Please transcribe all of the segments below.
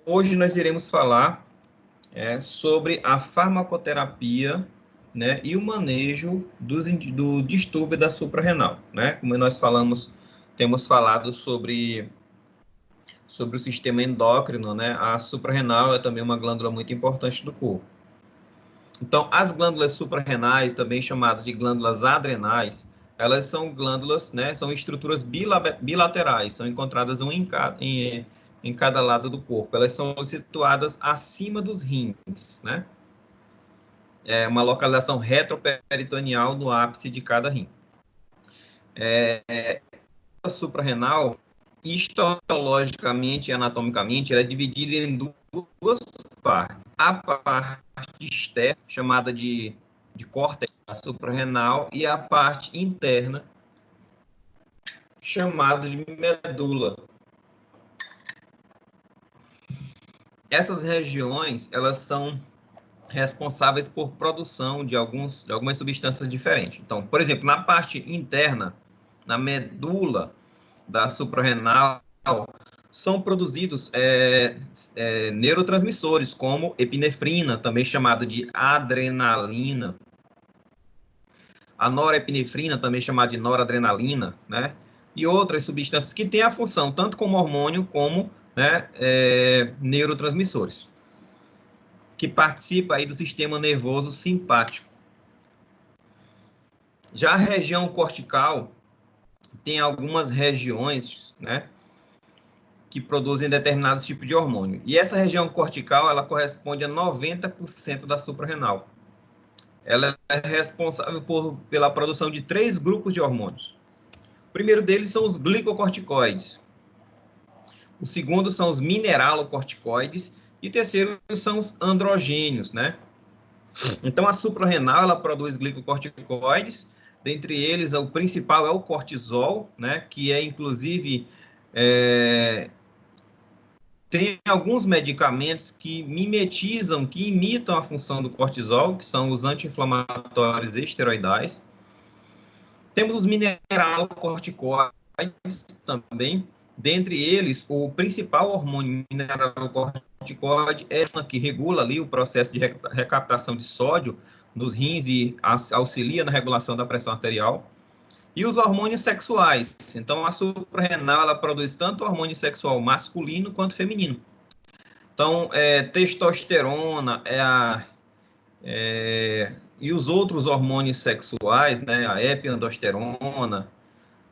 Hoje nós iremos falar sobre a farmacoterapia, né, e o manejo do distúrbio da suprarrenal, né? Como nós temos falado sobre o sistema endócrino, né? A suprarrenal é também uma glândula muito importante do corpo. Então, as glândulas suprarrenais, também chamadas de glândulas adrenais, elas são glândulas, né? São estruturas bilaterais, são encontradas em cada lado do corpo. Elas são situadas acima dos rins, né? É uma localização retroperitoneal no ápice de cada rim. A suprarrenal, histologicamente e anatomicamente, ela é dividida em duas partes. A parte externa, chamada de córtex suprarrenal, e a parte interna, chamada de medula. Essas regiões, elas são responsáveis por produção de algumas substâncias diferentes. Então, por exemplo, na parte interna, na medula da suprarrenal, são produzidos neurotransmissores, como epinefrina, também chamada de adrenalina, a norepinefrina, também chamada de noradrenalina, né? E outras substâncias que têm a função, tanto como hormônio, como, né, neurotransmissores, que participa aí do sistema nervoso simpático. Já a região cortical tem algumas regiões, né, que produzem determinados tipos de hormônio. E essa região cortical, ela corresponde a 90% da suprarrenal. Ela é responsável pela produção de 3 grupos de hormônios. O primeiro deles são os glicocorticoides. O segundo são os mineralocorticoides. E o terceiro são os androgênios, né? Então, a suprarrenal, ela produz glicocorticoides. Dentre eles, o principal é o cortisol, né? Que é, inclusive, tem alguns medicamentos que que imitam a função do cortisol, que são os anti-inflamatórios esteroidais. Temos os mineralocorticoides também. Dentre eles, o principal hormônio mineralocorticoide é o que regula ali o processo de recaptação de sódio nos rins e auxilia na regulação da pressão arterial. E os hormônios sexuais. Então, a suprarrenal, ela produz tanto hormônio sexual masculino quanto feminino. Então, testosterona e os outros hormônios sexuais, né, a epiandrosterona,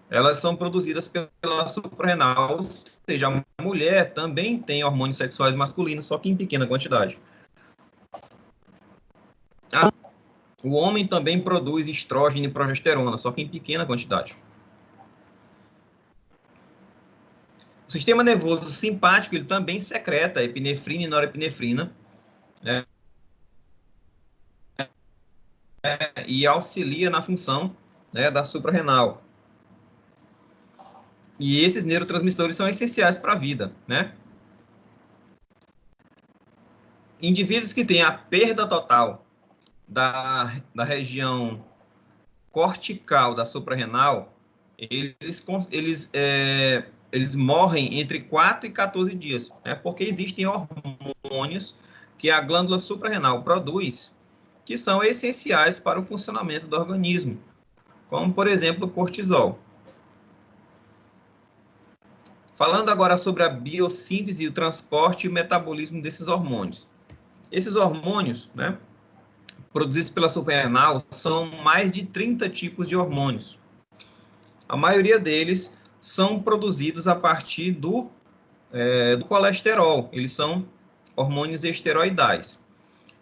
elas são produzidas pela suprarrenal, ou seja, a mulher também tem hormônios sexuais masculinos, só que em pequena quantidade. O homem também produz estrógeno e progesterona, só que em pequena quantidade. O sistema nervoso simpático, ele também secreta epinefrina e norepinefrina, né, e auxilia na função, né, da suprarrenal. E esses neurotransmissores são essenciais para a vida, né? Indivíduos que têm a perda total da região cortical da suprarrenal, eles morrem entre 4 e 14 dias, né? Porque existem hormônios que a glândula suprarrenal produz que são essenciais para o funcionamento do organismo, como, por exemplo, o cortisol. Falando agora sobre a biossíntese, o transporte e o metabolismo desses hormônios. Esses hormônios, né, produzidos pela suprarrenal, são mais de 30 tipos de hormônios. A maioria deles são produzidos a partir do colesterol. Eles são hormônios esteroidais.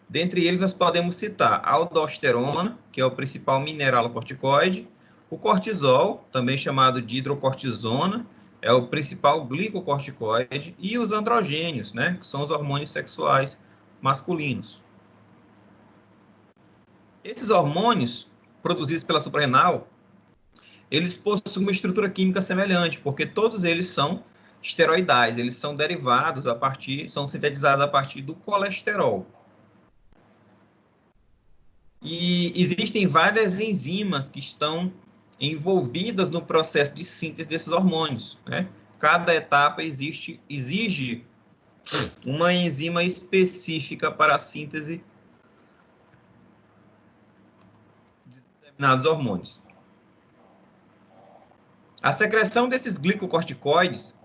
Dentre eles, nós podemos citar a aldosterona, que é o principal mineralocorticoide, o cortisol, também chamado de hidrocortisona, é o principal glicocorticoide, e os androgênios, né, que são os hormônios sexuais masculinos. Esses hormônios produzidos pela suprarrenal, eles possuem uma estrutura química semelhante, porque todos eles são esteroidais, eles são derivados são sintetizados a partir do colesterol. E existem várias enzimas que estão envolvidas no processo de síntese desses hormônios, né? Cada etapa exige uma enzima específica para a síntese de determinados hormônios. A secreção desses glicocorticoides,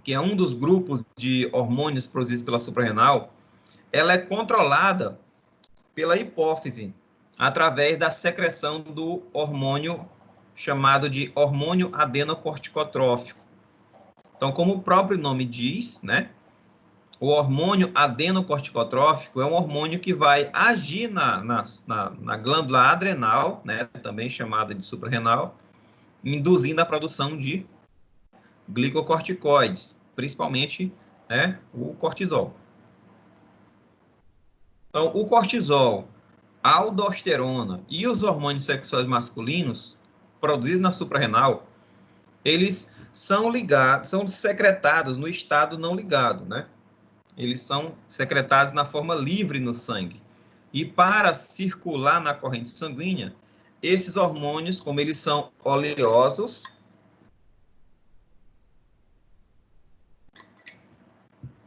que é um dos grupos de hormônios produzidos pela suprarrenal, ela é controlada pela hipófise, através da secreção do hormônio chamado de hormônio adenocorticotrófico. Então, como o próprio nome diz, né, o hormônio adenocorticotrófico é um hormônio que vai agir na glândula adrenal, né, também chamada de suprarrenal, induzindo a produção de glicocorticoides, principalmente, né, o cortisol. Então, o cortisol, a aldosterona e os hormônios sexuais masculinos produzidos na suprarrenal, eles são ligados, são secretados no estado não ligado, né? Eles são secretados na forma livre no sangue. E para circular na corrente sanguínea, esses hormônios, como eles são oleosos,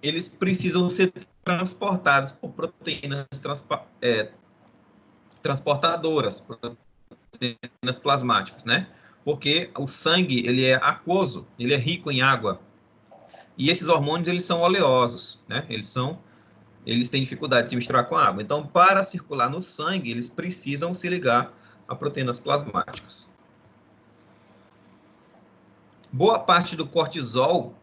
eles precisam ser transportados por proteínas transportadoras, proteínas plasmáticas, né? Porque o sangue, ele é aquoso, ele é rico em água. E esses hormônios, eles são oleosos, né? Eles têm dificuldade de se misturar com a água. Então, para circular no sangue, eles precisam se ligar a proteínas plasmáticas. Boa parte do cortisol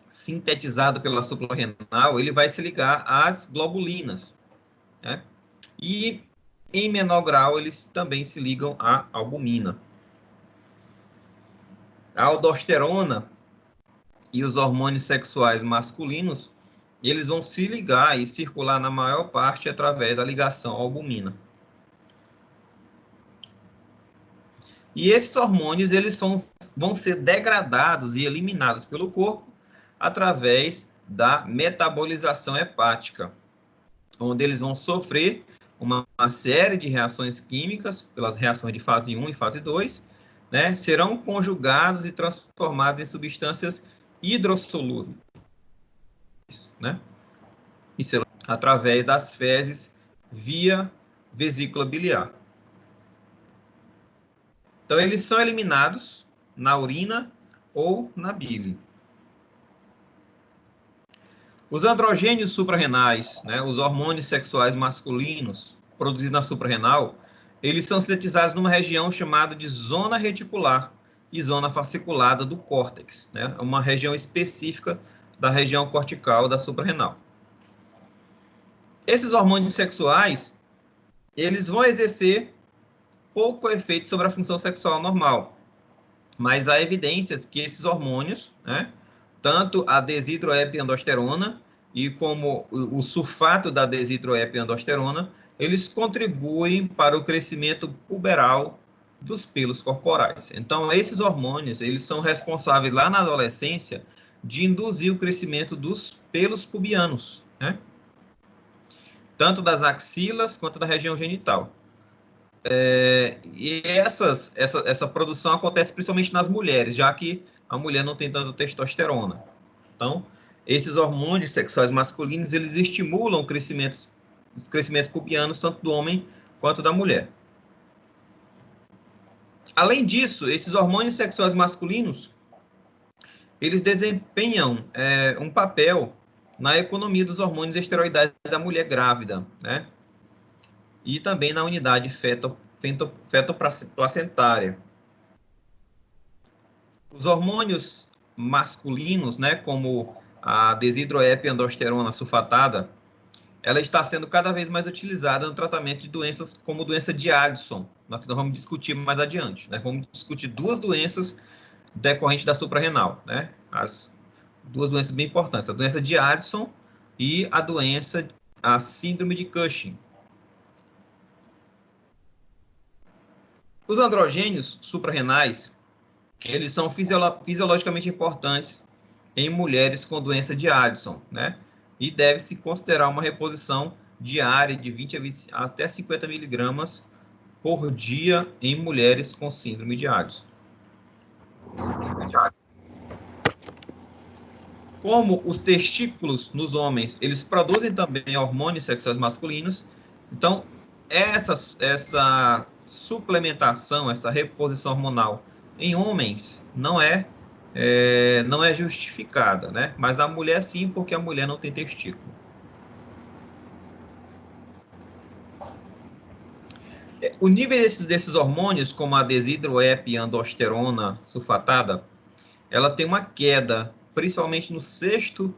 sintetizado pela suprarrenal, ele vai se ligar às globulinas, né? E, em menor grau, eles também se ligam à albumina. A aldosterona e os hormônios sexuais masculinos, eles vão se ligar e circular na maior parte através da ligação à albumina. E esses hormônios, eles vão ser degradados e eliminados pelo corpo através da metabolização hepática, onde eles vão sofrer uma série de reações químicas, pelas reações de fase 1 e fase 2, né, serão conjugados e transformados em substâncias hidrossolúveis, né, através das fezes via vesícula biliar. Então, eles são eliminados na urina ou na bile. Os androgênios suprarrenais, né, os hormônios sexuais masculinos produzidos na suprarrenal, eles são sintetizados numa região chamada de zona reticular e zona fasciculada do córtex, né, uma região específica da região cortical da suprarrenal. Esses hormônios sexuais, eles vão exercer pouco efeito sobre a função sexual normal, mas há evidências que esses hormônios, né, tanto a desidroepiandosterona e como o sulfato da desidroepiandosterona, eles contribuem para o crescimento puberal dos pelos corporais. Então, esses hormônios, eles são responsáveis lá na adolescência de induzir o crescimento dos pelos pubianos, né? Tanto das axilas quanto da região genital. E essa produção acontece principalmente nas mulheres, já que a mulher não tem tanta testosterona. Então, esses hormônios sexuais masculinos, eles estimulam os crescimentos pubianos, tanto do homem quanto da mulher. Além disso, esses hormônios sexuais masculinos, eles desempenham um papel na economia dos hormônios esteroidais da mulher grávida, né? E também na unidade fetoplacentária. Os hormônios masculinos, né, como a desidroepiandrosterona sulfatada, ela está sendo cada vez mais utilizada no tratamento de doenças como doença de Addison, que nós vamos discutir mais adiante, né? Vamos discutir duas doenças decorrentes da suprarrenal, né? As duas doenças bem importantes, a doença de Addison e a síndrome de Cushing. Os androgênios suprarrenais, eles são fisiologicamente importantes em mulheres com doença de Addison, né? E deve-se considerar uma reposição diária de 20 até 50 miligramas por dia em mulheres com síndrome de Addison. Como os testículos nos homens, eles produzem também hormônios sexuais masculinos, então essa suplementação, essa reposição hormonal em homens não é justificada, né? Mas na mulher sim, porque a mulher não tem testículo. O nível desses hormônios, como a desidroepiandrosterona sulfatada, ela tem uma queda, principalmente no sexto,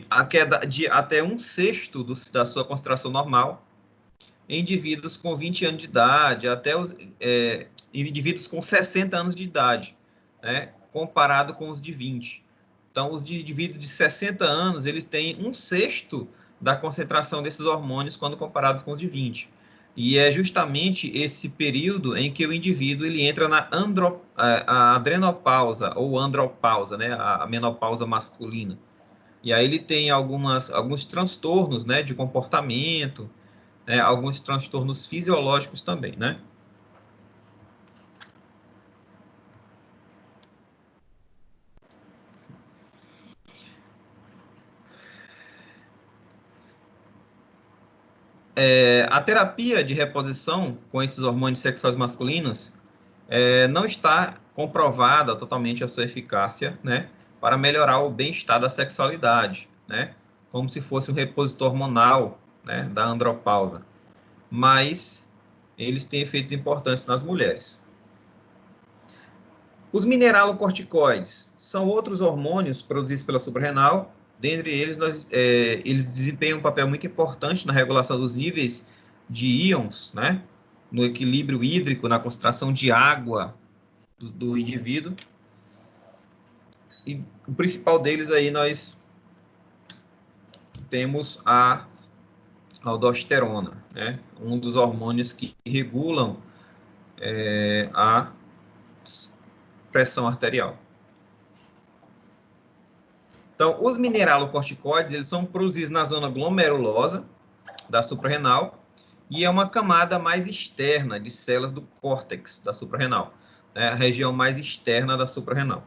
a queda de até um sexto da sua concentração normal, em indivíduos com 20 anos de idade, até os indivíduos com 60 anos de idade, né, comparado com os de 20. Então, os indivíduos de 60 anos, eles têm um sexto da concentração desses hormônios quando comparados com os de 20. E é justamente esse período em que o indivíduo ele entra na a adrenopausa ou andropausa, né, a menopausa masculina. E aí ele tem alguns transtornos, né, de comportamento, né, alguns transtornos fisiológicos também, né? A terapia de reposição com esses hormônios sexuais masculinos não está comprovada totalmente a sua eficácia, né, para melhorar o bem-estar da sexualidade, né, como se fosse um repositor hormonal, né, da andropausa. Mas eles têm efeitos importantes nas mulheres. Os mineralocorticoides são outros hormônios produzidos pela suprarrenal. Dentre eles, eles desempenham um papel muito importante na regulação dos níveis de íons, né, no equilíbrio hídrico, na concentração de água do indivíduo. E o principal deles aí nós temos a aldosterona, né, um dos hormônios que regulam a pressão arterial. Então, os mineralocorticoides, eles são produzidos na zona glomerulosa da suprarrenal e é uma camada mais externa de células do córtex da suprarrenal, né, a região mais externa da suprarrenal.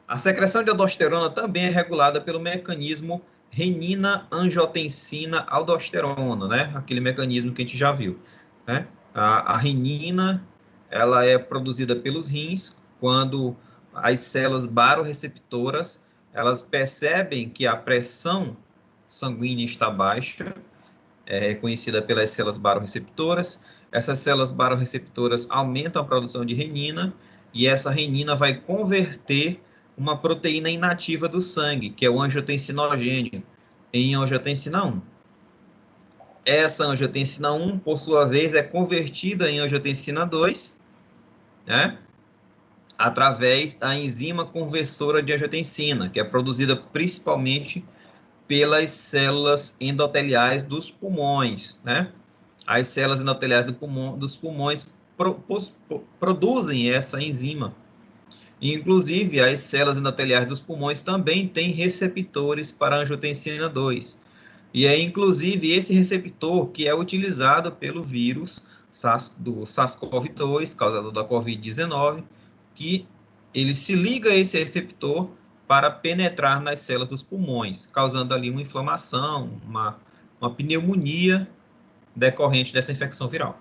A secreção de aldosterona também é regulada pelo mecanismo renina-angiotensina-aldosterona, né, aquele mecanismo que a gente já viu, né? A renina, ela é produzida pelos rins quando as células barorreceptoras, elas percebem que a pressão sanguínea está baixa, é reconhecida pelas células barorreceptoras. Essas células barorreceptoras aumentam a produção de renina e essa renina vai converter uma proteína inativa do sangue, que é o angiotensinogênio, em angiotensina 1. Essa angiotensina 1, por sua vez, é convertida em angiotensina 2, né, através da enzima conversora de angiotensina, que é produzida principalmente pelas células endoteliais dos pulmões, né? As células endoteliais dos pulmões produzem essa enzima. Inclusive, as células endoteliais dos pulmões também têm receptores para angiotensina 2. E é inclusive esse receptor que é utilizado pelo vírus do SARS-CoV-2, causador da COVID-19, que ele se liga a esse receptor para penetrar nas células dos pulmões, causando ali uma inflamação, uma pneumonia decorrente dessa infecção viral.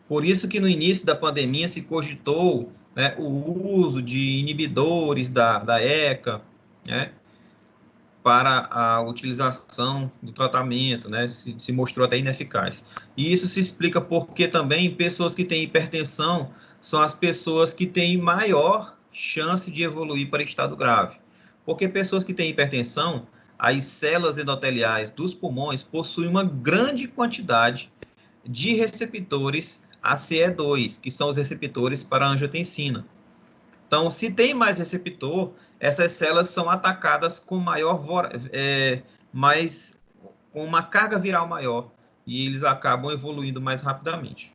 Por isso que no início da pandemia se cogitou, né, o uso de inibidores da ECA, né, para a utilização do tratamento, né, se mostrou até ineficaz. E isso se explica porque também pessoas que têm hipertensão são as pessoas que têm maior chance de evoluir para estado grave. Porque pessoas que têm hipertensão, as células endoteliais dos pulmões possuem uma grande quantidade de receptores ACE2, que são os receptores para a angiotensina. Então, se tem mais receptor, essas células são atacadas com com uma carga viral maior e eles acabam evoluindo mais rapidamente.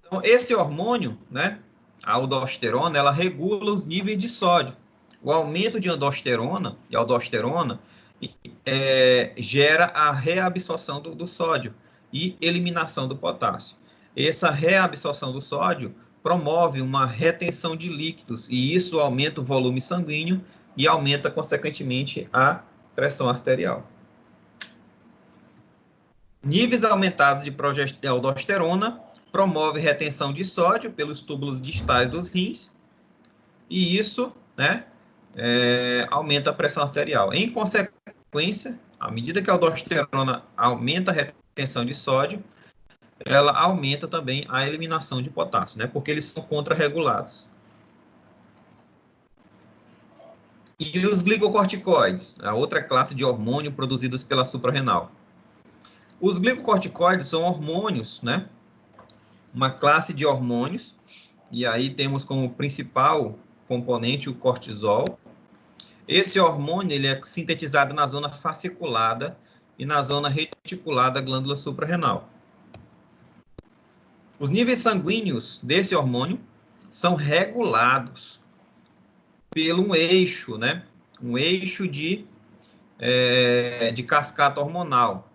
Então, esse hormônio, né, a aldosterona, ela regula os níveis de sódio. O aumento de aldosterona e aldosterona gera a reabsorção do sódio e eliminação do potássio. essa reabsorção do sódio promove uma retenção de líquidos e isso aumenta o volume sanguíneo e aumenta, consequentemente, a pressão arterial. Níveis aumentados de aldosterona promove retenção de sódio pelos túbulos distais dos rins e isso, né, aumenta a pressão arterial. Em consequência, à medida que a aldosterona aumenta a retenção de sódio, ela aumenta também a eliminação de potássio, né? Porque eles são contrarregulados. E os glicocorticoides, a outra classe de hormônio produzidos pela suprarrenal. Os glicocorticoides são hormônios, né? Uma classe de hormônios, e aí temos como principal componente o cortisol. Esse hormônio ele é sintetizado na zona fasciculada e na zona reticular da glândula suprarrenal. Os níveis sanguíneos desse hormônio são regulados pelo um eixo, né? Um eixo de cascata hormonal,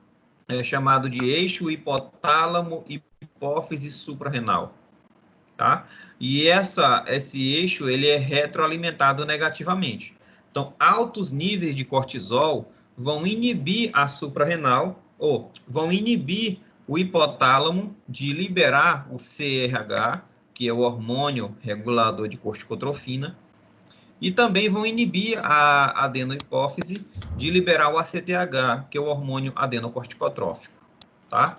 chamado de eixo hipotálamo-hipófise suprarrenal, tá? E esse eixo ele é retroalimentado negativamente. Então, altos níveis de cortisol vão inibir a suprarrenal, ou vão inibir o hipotálamo de liberar o CRH, que é o hormônio regulador de corticotrofina, e também vão inibir a adenohipófise de liberar o ACTH, que é o hormônio adenocorticotrófico, tá?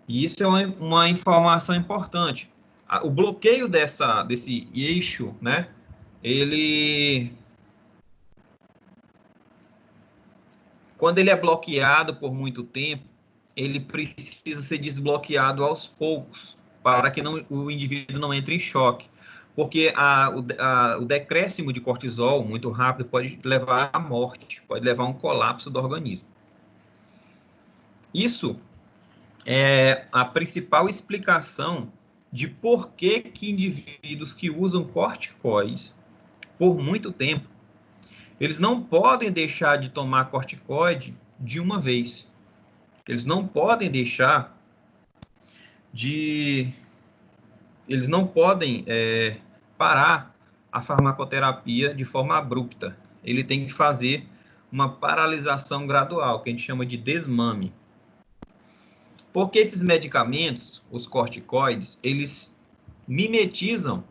E isso é uma informação importante. O bloqueio desse eixo, né, quando ele é bloqueado por muito tempo, ele precisa ser desbloqueado aos poucos, para que o indivíduo não entre em choque. Porque o decréscimo de cortisol muito rápido pode levar à morte, pode levar a um colapso do organismo. Isso é a principal explicação de por que indivíduos que usam corticoides por muito tempo, eles não podem deixar de tomar corticoide de uma vez. Eles não podem deixar de... Eles não podem parar a farmacoterapia de forma abrupta. Ele tem que fazer uma paralisação gradual, que a gente chama de desmame. Porque esses medicamentos, os corticoides, eles mimetizam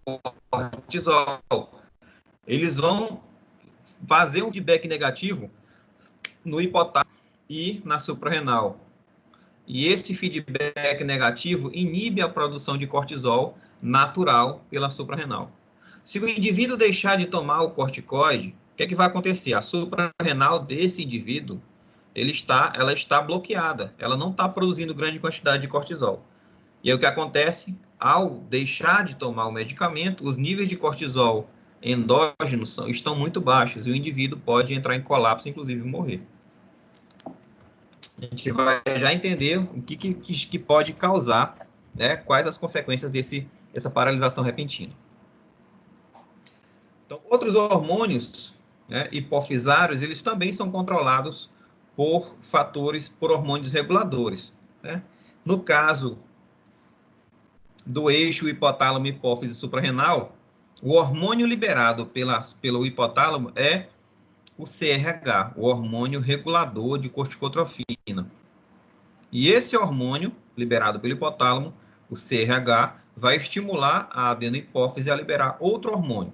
o cortisol. Eles vão fazer um feedback negativo no hipotálamo e na suprarrenal. E esse feedback negativo inibe a produção de cortisol natural pela suprarrenal. Se o indivíduo deixar de tomar o corticoide, o que é que vai acontecer? A suprarrenal desse indivíduo, ela está bloqueada, ela não está produzindo grande quantidade de cortisol. E aí o que acontece? Ao deixar de tomar o medicamento, os níveis de cortisol endógenos estão muito baixos e o indivíduo pode entrar em colapso, inclusive morrer. A gente vai já entender o que pode causar, né, quais as consequências dessa paralisação repentina. Então, outros hormônios, né, hipofisários, eles também são controlados por hormônios reguladores, né? No caso do eixo hipotálamo-hipófise suprarrenal, o hormônio liberado pelo hipotálamo é o CRH, o hormônio regulador de corticotrofina. E esse hormônio, liberado pelo hipotálamo, o CRH, vai estimular a adenohipófise a liberar outro hormônio,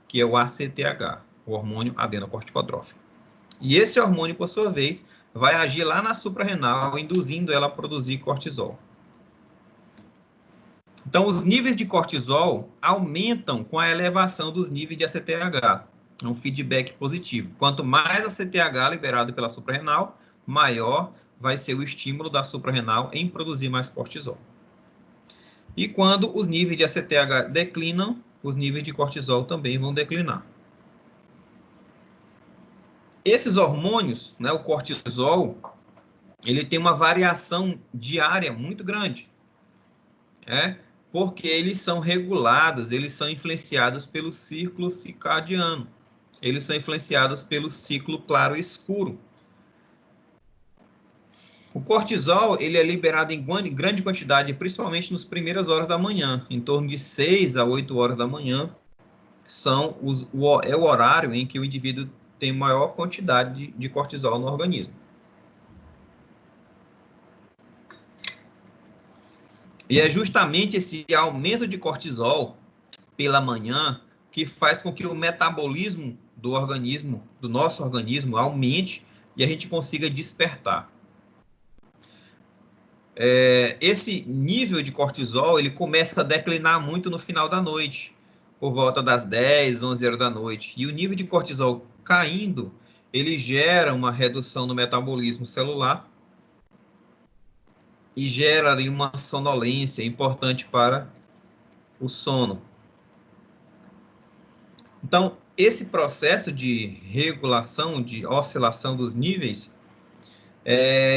que é o ACTH, o hormônio adenocorticotrófico. E esse hormônio, por sua vez, vai agir lá na suprarrenal, induzindo ela a produzir cortisol. Então, os níveis de cortisol aumentam com a elevação dos níveis de ACTH, um feedback positivo. Quanto mais ACTH liberado pela suprarrenal, maior vai ser o estímulo da suprarrenal em produzir mais cortisol. E quando os níveis de ACTH declinam, os níveis de cortisol também vão declinar. Esses hormônios, né, o cortisol, ele tem uma variação diária muito grande, porque eles são regulados, eles são influenciados pelo ciclo circadiano, eles são influenciados pelo ciclo claro e escuro. O cortisol, ele é liberado em grande quantidade, principalmente nas primeiras horas da manhã, em torno de 6 a 8 horas da manhã, é o horário em que o indivíduo tem maior quantidade de cortisol no organismo. E é justamente esse aumento de cortisol pela manhã que faz com que o metabolismo do organismo, do nosso organismo, aumente e a gente consiga despertar. Esse nível de cortisol, ele começa a declinar muito no final da noite, por volta das 10, 11 horas da noite. E o nível de cortisol caindo, ele gera uma redução no metabolismo celular e gera ali uma sonolência importante para o sono. Então, esse processo de regulação, de oscilação dos níveis,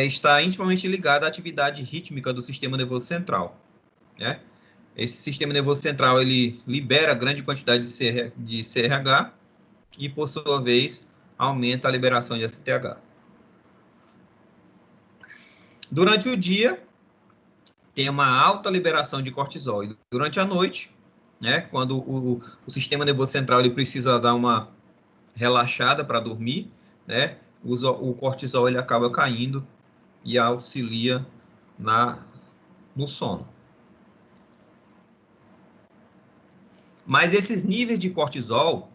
está intimamente ligado à atividade rítmica do sistema nervoso central, né? Esse sistema nervoso central, ele libera grande quantidade de CRH e, por sua vez, aumenta a liberação de STH. Durante o dia, tem uma alta liberação de cortisol. E durante a noite, né, quando o sistema nervoso central ele precisa dar uma relaxada para dormir, né, o cortisol ele acaba caindo e auxilia no sono. Mas esses níveis de cortisol,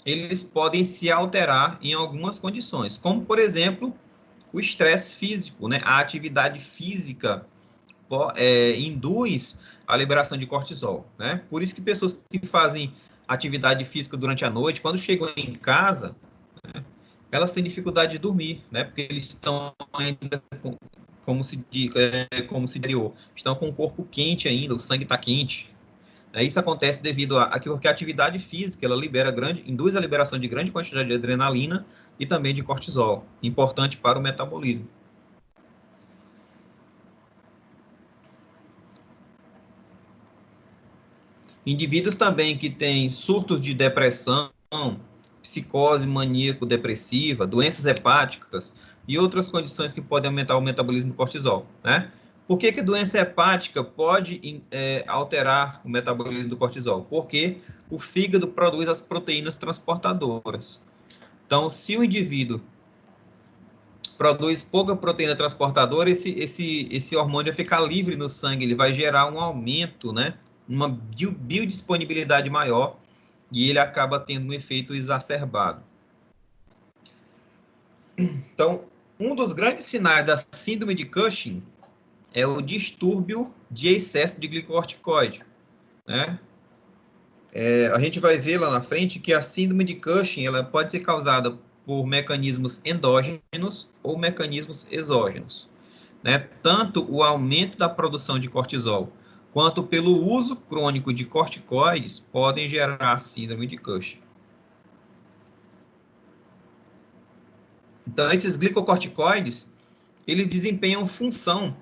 eles podem se alterar em algumas condições, como, por exemplo, o estresse físico, né? A atividade física induz a liberação de cortisol, né? Por isso que pessoas que fazem atividade física durante a noite, quando chegam em casa, né, elas têm dificuldade de dormir, né? Porque eles estão ainda como se estão com o corpo quente ainda, o sangue está quente. Isso acontece devido a que a atividade física ela induz a liberação de grande quantidade de adrenalina e também de cortisol, importante para o metabolismo. Indivíduos também que têm surtos de depressão, psicose maníaco-depressiva, doenças hepáticas e outras condições que podem aumentar o metabolismo do cortisol, né? Por que a doença hepática pode alterar o metabolismo do cortisol? Porque o fígado produz as proteínas transportadoras. Então, se o indivíduo produz pouca proteína transportadora, esse hormônio vai ficar livre no sangue, ele vai gerar um aumento, né? Uma biodisponibilidade maior e ele acaba tendo um efeito exacerbado. Então, um dos grandes sinais da síndrome de Cushing é o distúrbio de excesso de glicocorticoide, né? A gente vai ver lá na frente que a síndrome de Cushing ela pode ser causada por mecanismos endógenos ou mecanismos exógenos, né? Tanto o aumento da produção de cortisol quanto pelo uso crônico de corticoides podem gerar a síndrome de Cushing. Então, esses glicocorticoides, eles desempenham função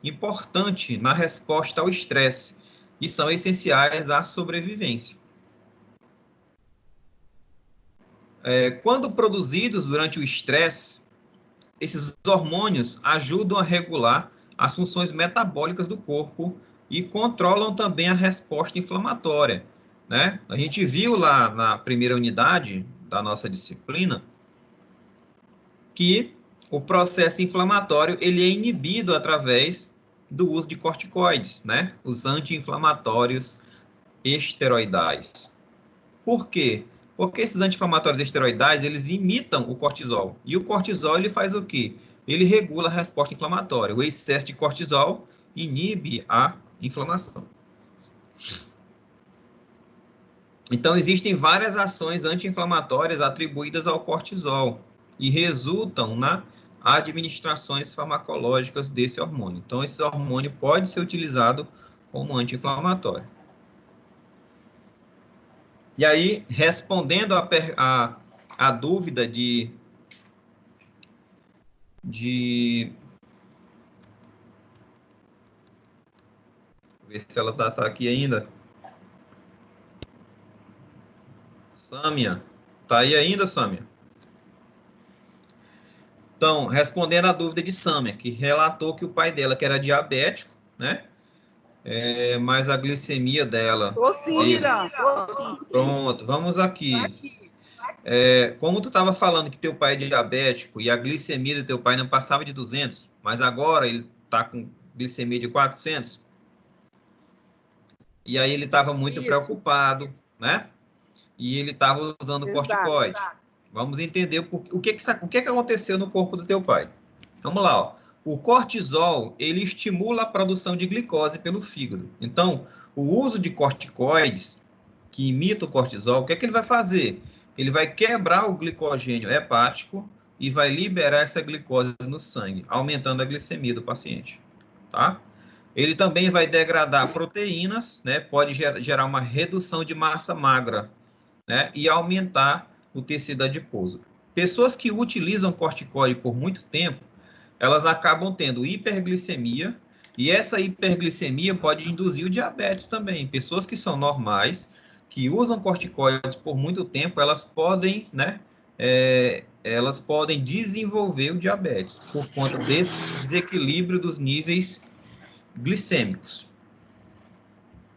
importante na resposta ao estresse e são essenciais à sobrevivência. Quando produzidos durante o estresse, esses hormônios ajudam a regular as funções metabólicas do corpo e controlam também a resposta inflamatória, né? A gente viu lá na primeira unidade da nossa disciplina que o processo inflamatório ele é inibido através do uso de corticoides, né? Os anti-inflamatórios esteroidais. Por quê? Porque esses anti-inflamatórios esteroidais, eles imitam o cortisol. E o cortisol, ele faz o quê? Ele regula a resposta inflamatória. O excesso de cortisol inibe a inflamação. Então, existem várias ações anti-inflamatórias atribuídas ao cortisol e resultam na administrações farmacológicas desse hormônio. Então, esse hormônio pode ser utilizado como anti-inflamatório. E aí, respondendo a dúvida de ver se ela tá aqui ainda. Sâmia. Tá aí ainda, Sâmia? Então, respondendo à dúvida de Sâmia, que relatou que o pai dela que era diabético, né? Mas a glicemia dela... Tô sim, Irã. Tô sim. Pronto, vamos aqui. Como tu estava falando que teu pai é diabético e a glicemia do teu pai não passava de 200, mas agora ele está com glicemia de 400, e aí ele estava muito preocupado, né? E ele estava usando corticoide. Vamos entender o que aconteceu no corpo do teu pai. Vamos lá, ó. O cortisol, ele estimula a produção de glicose pelo fígado. Então, o uso de corticoides, que imita o cortisol, o que é que ele vai fazer? Ele vai quebrar o glicogênio hepático e vai liberar essa glicose no sangue, aumentando a glicemia do paciente, tá? Ele também vai degradar proteínas, né? Pode gerar uma redução de massa magra, né? E aumentar o tecido adiposo. Pessoas que utilizam corticoide por muito tempo, elas acabam tendo hiperglicemia, e essa hiperglicemia pode induzir o diabetes também. Pessoas que são normais, que usam corticoides por muito tempo, elas podem, né, elas podem desenvolver o diabetes por conta desse desequilíbrio dos níveis glicêmicos.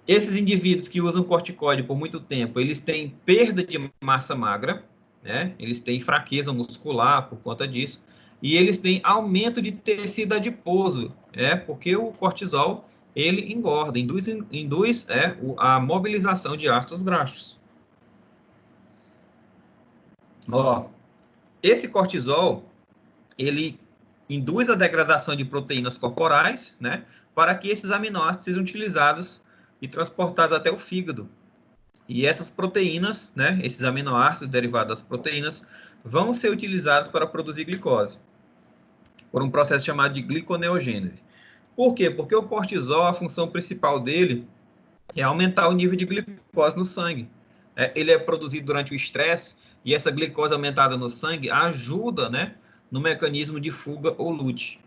Esses indivíduos que usam corticoide por muito tempo, eles têm perda de massa magra, né? Eles têm fraqueza muscular por conta disso, e eles têm aumento de tecido adiposo, porque o cortisol, ele engorda, induz a mobilização de ácidos graxos. Ó, esse cortisol, ele induz a degradação de proteínas corporais, né? Para que esses aminoácidos sejam utilizados e transportados até o fígado. E essas proteínas, né, esses aminoácidos derivados das proteínas, vão ser utilizados para produzir glicose, por um processo chamado de gliconeogênese. Por quê? Porque o cortisol, a função principal dele é aumentar o nível de glicose no sangue. Ele é produzido durante o estresse, e essa glicose aumentada no sangue ajuda, né, no mecanismo de fuga ou luta.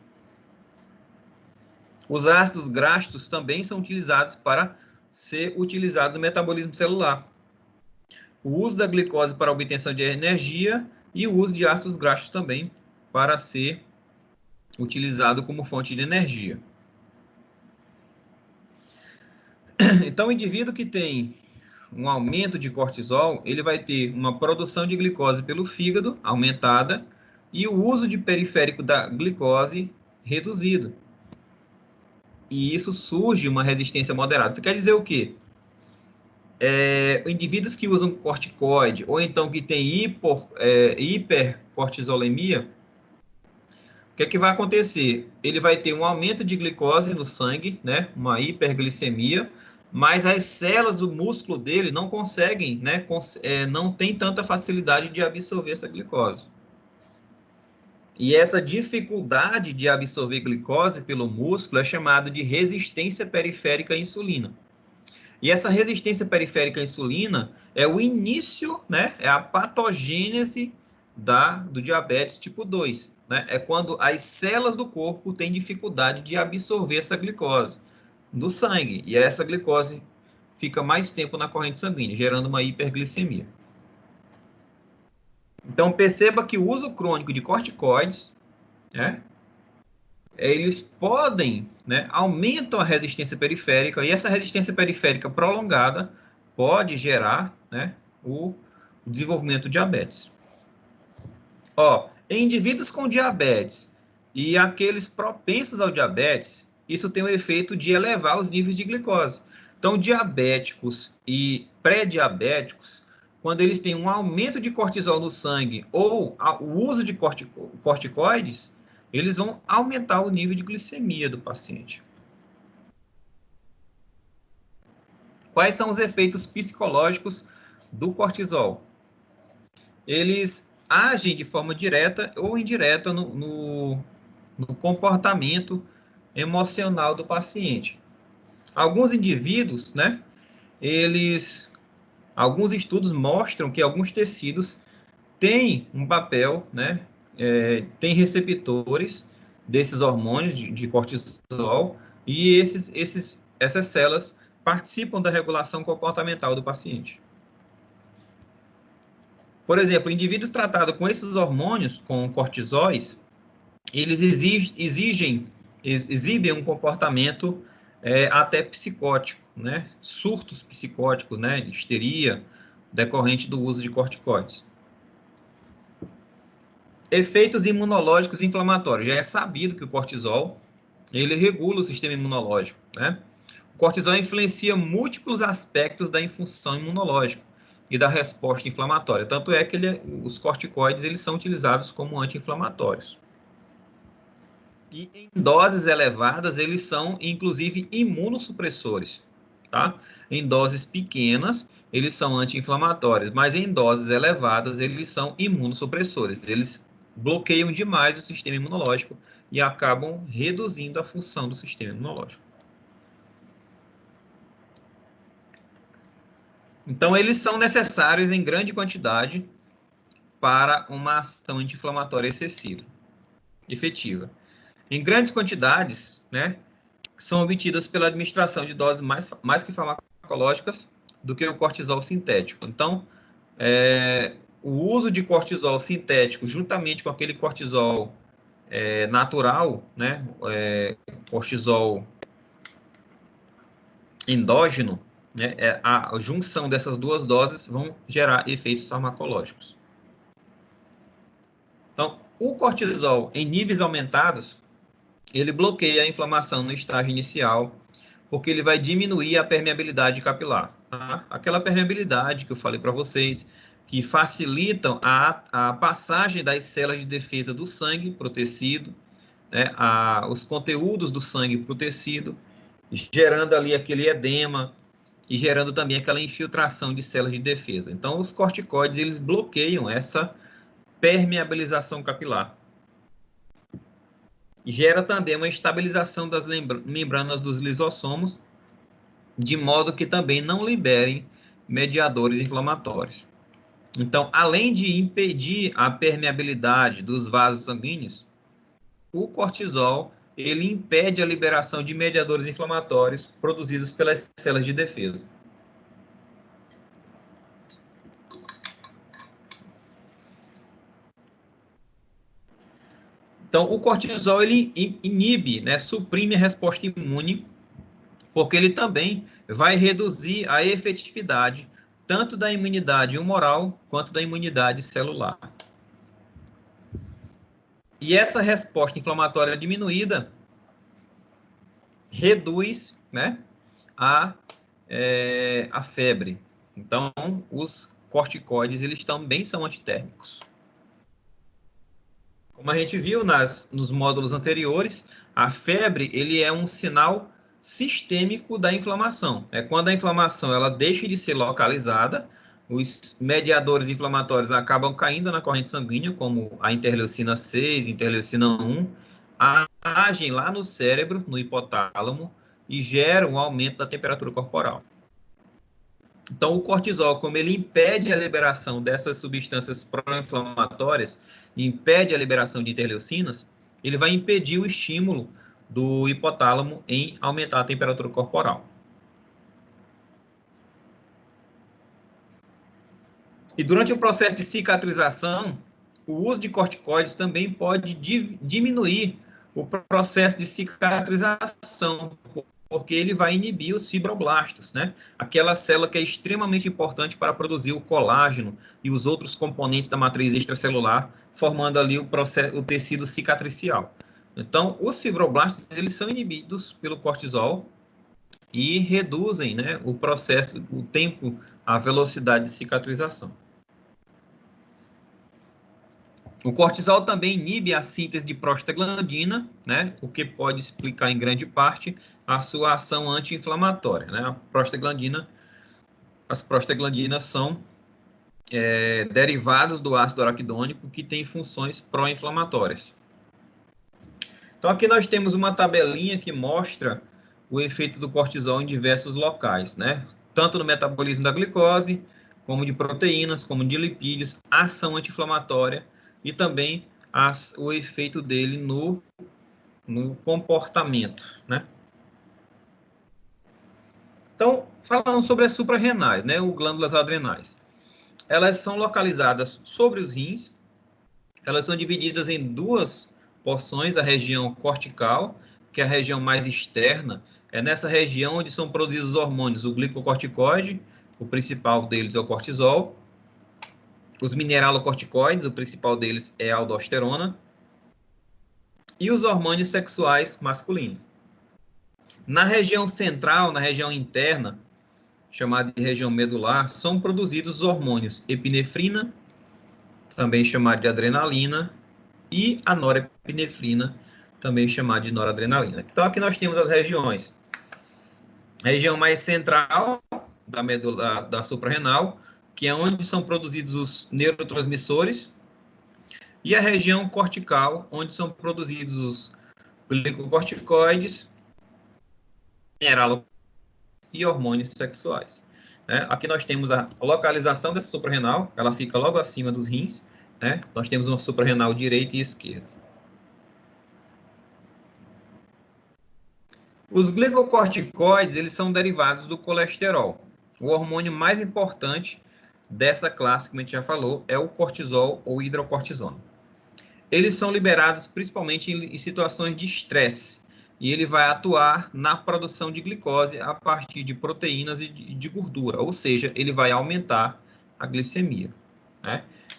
Os ácidos graxos também são utilizados para ser utilizado no metabolismo celular. O uso da glicose para a obtenção de energia e o uso de ácidos graxos também para ser utilizado como fonte de energia. Então, o indivíduo que tem um aumento de cortisol, ele vai ter uma produção de glicose pelo fígado aumentada e o uso de periférico da glicose reduzido. E isso surge uma resistência moderada. Isso quer dizer o quê? Indivíduos que usam corticoide ou então que têm hipercortisolemia, o que é que vai acontecer? Ele vai ter um aumento de glicose no sangue, né? Uma hiperglicemia, mas as células do músculo dele não conseguem, né? Não tem tanta facilidade de absorver essa glicose. E essa dificuldade de absorver glicose pelo músculo é chamada de resistência periférica à insulina. E essa resistência periférica à insulina é o início, né? É a patogênese do diabetes tipo 2. Né? É quando as células do corpo têm dificuldade de absorver essa glicose no sangue. E essa glicose fica mais tempo na corrente sanguínea, gerando uma hiperglicemia. Então, perceba que o uso crônico de corticoides, né? Eles podem, né, aumentam a resistência periférica, e essa resistência periférica prolongada pode gerar, né, o desenvolvimento de diabetes. Em indivíduos com diabetes e aqueles propensos ao diabetes, isso tem o efeito de elevar os níveis de glicose. Então, diabéticos e pré-diabéticos, quando eles têm um aumento de cortisol no sangue ou o uso de corticoides, eles vão aumentar o nível de glicemia do paciente. Quais são os efeitos psicológicos do cortisol? Eles agem de forma direta ou indireta no comportamento emocional do paciente. Alguns indivíduos, né, alguns estudos mostram que alguns tecidos têm um papel, né, tem receptores desses hormônios de cortisol, e essas células participam da regulação comportamental do paciente. Por exemplo, indivíduos tratados com esses hormônios, com cortisóis, eles exibem um comportamento até psicótico, né? Surtos psicóticos, né? Histeria, decorrente do uso de corticoides. Efeitos imunológicos inflamatórios. Já é sabido que o cortisol, ele regula o sistema imunológico, né? O cortisol influencia múltiplos aspectos da função imunológica e da resposta inflamatória. Tanto é que os corticoides, eles são utilizados como anti-inflamatórios. E em doses elevadas, eles são, inclusive, imunossupressores, tá? Em doses pequenas, eles são anti-inflamatórios, mas em doses elevadas, eles são imunossupressores. Eles bloqueiam demais o sistema imunológico e acabam reduzindo a função do sistema imunológico. Então, eles são necessários em grande quantidade para uma ação anti-inflamatória excessiva, efetiva. Em grandes quantidades, né, são obtidas pela administração de doses mais que farmacológicas do que o cortisol sintético. Então, o uso de cortisol sintético, juntamente com aquele cortisol natural, né, cortisol endógeno, né, a junção dessas duas doses vão gerar efeitos farmacológicos. Então, o cortisol em níveis aumentados, ele bloqueia a inflamação no estágio inicial, porque ele vai diminuir a permeabilidade capilar. Tá? Aquela permeabilidade que eu falei para vocês, que facilitam a passagem das células de defesa do sangue para o tecido, né, os conteúdos do sangue para o tecido, gerando ali aquele edema e gerando também aquela infiltração de células de defesa. Então, os corticoides, eles bloqueiam essa permeabilização capilar. Gera também uma estabilização das membranas dos lisossomos, de modo que também não liberem mediadores inflamatórios. Então, além de impedir a permeabilidade dos vasos sanguíneos, o cortisol, ele impede a liberação de mediadores inflamatórios produzidos pelas células de defesa. Então, o cortisol, ele inibe, né, suprime a resposta imune, porque ele também vai reduzir a efetividade tanto da imunidade humoral quanto da imunidade celular. E essa resposta inflamatória diminuída reduz, né, a febre. Então, os corticoides, eles também são antitérmicos. Como a gente viu nos módulos anteriores, a febre, ele é um sinal sistêmico da inflamação. É quando a inflamação ela deixa de ser localizada, os mediadores inflamatórios acabam caindo na corrente sanguínea, como a interleucina 6, interleucina 1, agem lá no cérebro, no hipotálamo, e geram um aumento da temperatura corporal. Então, o cortisol, como ele impede a liberação dessas substâncias pró-inflamatórias, impede a liberação de interleucinas, ele vai impedir o estímulo do hipotálamo em aumentar a temperatura corporal. E durante o processo de cicatrização, o uso de corticoides também pode diminuir o processo de cicatrização, porque ele vai inibir os fibroblastos, né? Aquela célula que é extremamente importante para produzir o colágeno e os outros componentes da matriz extracelular, formando ali o tecido cicatricial. Então, os fibroblastos, eles são inibidos pelo cortisol e reduzem, né, o processo, o tempo, a velocidade de cicatrização. O cortisol também inibe a síntese de prostaglandina, né, o que pode explicar em grande parte a sua ação anti-inflamatória, né? As prostaglandinas são derivados do ácido araquidônico que têm funções pró-inflamatórias. Então, aqui nós temos uma tabelinha que mostra o efeito do cortisol em diversos locais, né? Tanto no metabolismo da glicose, como de proteínas, como de lipídios, ação anti-inflamatória e também o efeito dele no comportamento, né? Então, falando sobre as suprarrenais, né, ou glândulas adrenais. Elas são localizadas sobre os rins, elas são divididas em duas porções, a região cortical, que é a região mais externa. É nessa região onde são produzidos os hormônios, o glicocorticoide, o principal deles é o cortisol, os mineralocorticoides, o principal deles é a aldosterona, e os hormônios sexuais masculinos. Na região central, na região interna, chamada de região medular, são produzidos os hormônios epinefrina, também chamado de adrenalina, e a norepinefrina, também chamada de noradrenalina. Então, aqui nós temos as regiões. A região mais central da medula da suprarrenal, que é onde são produzidos os neurotransmissores, e a região cortical, onde são produzidos os glicocorticoides, mineral e hormônios sexuais. Aqui nós temos a localização dessa suprarrenal, ela fica logo acima dos rins. Nós temos uma suprarrenal direita e esquerda. Os glicocorticoides, eles são derivados do colesterol. O hormônio mais importante dessa classe, como a gente já falou, é o cortisol ou hidrocortisona. Eles são liberados principalmente em situações de estresse, e ele vai atuar na produção de glicose a partir de proteínas e de gordura, ou seja, ele vai aumentar a glicemia.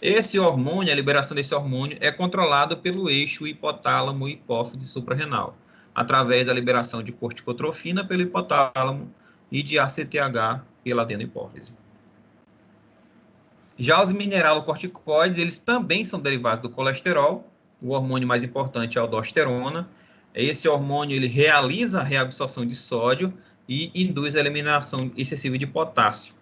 Esse hormônio, a liberação desse hormônio, é controlado pelo eixo hipotálamo e hipófise suprarrenal, através da liberação de corticotrofina pelo hipotálamo e de ACTH pela adenohipófise. Já os mineralocorticoides, eles também são derivados do colesterol. O hormônio mais importante é a aldosterona. Esse hormônio ele realiza a reabsorção de sódio e induz a eliminação excessiva de potássio.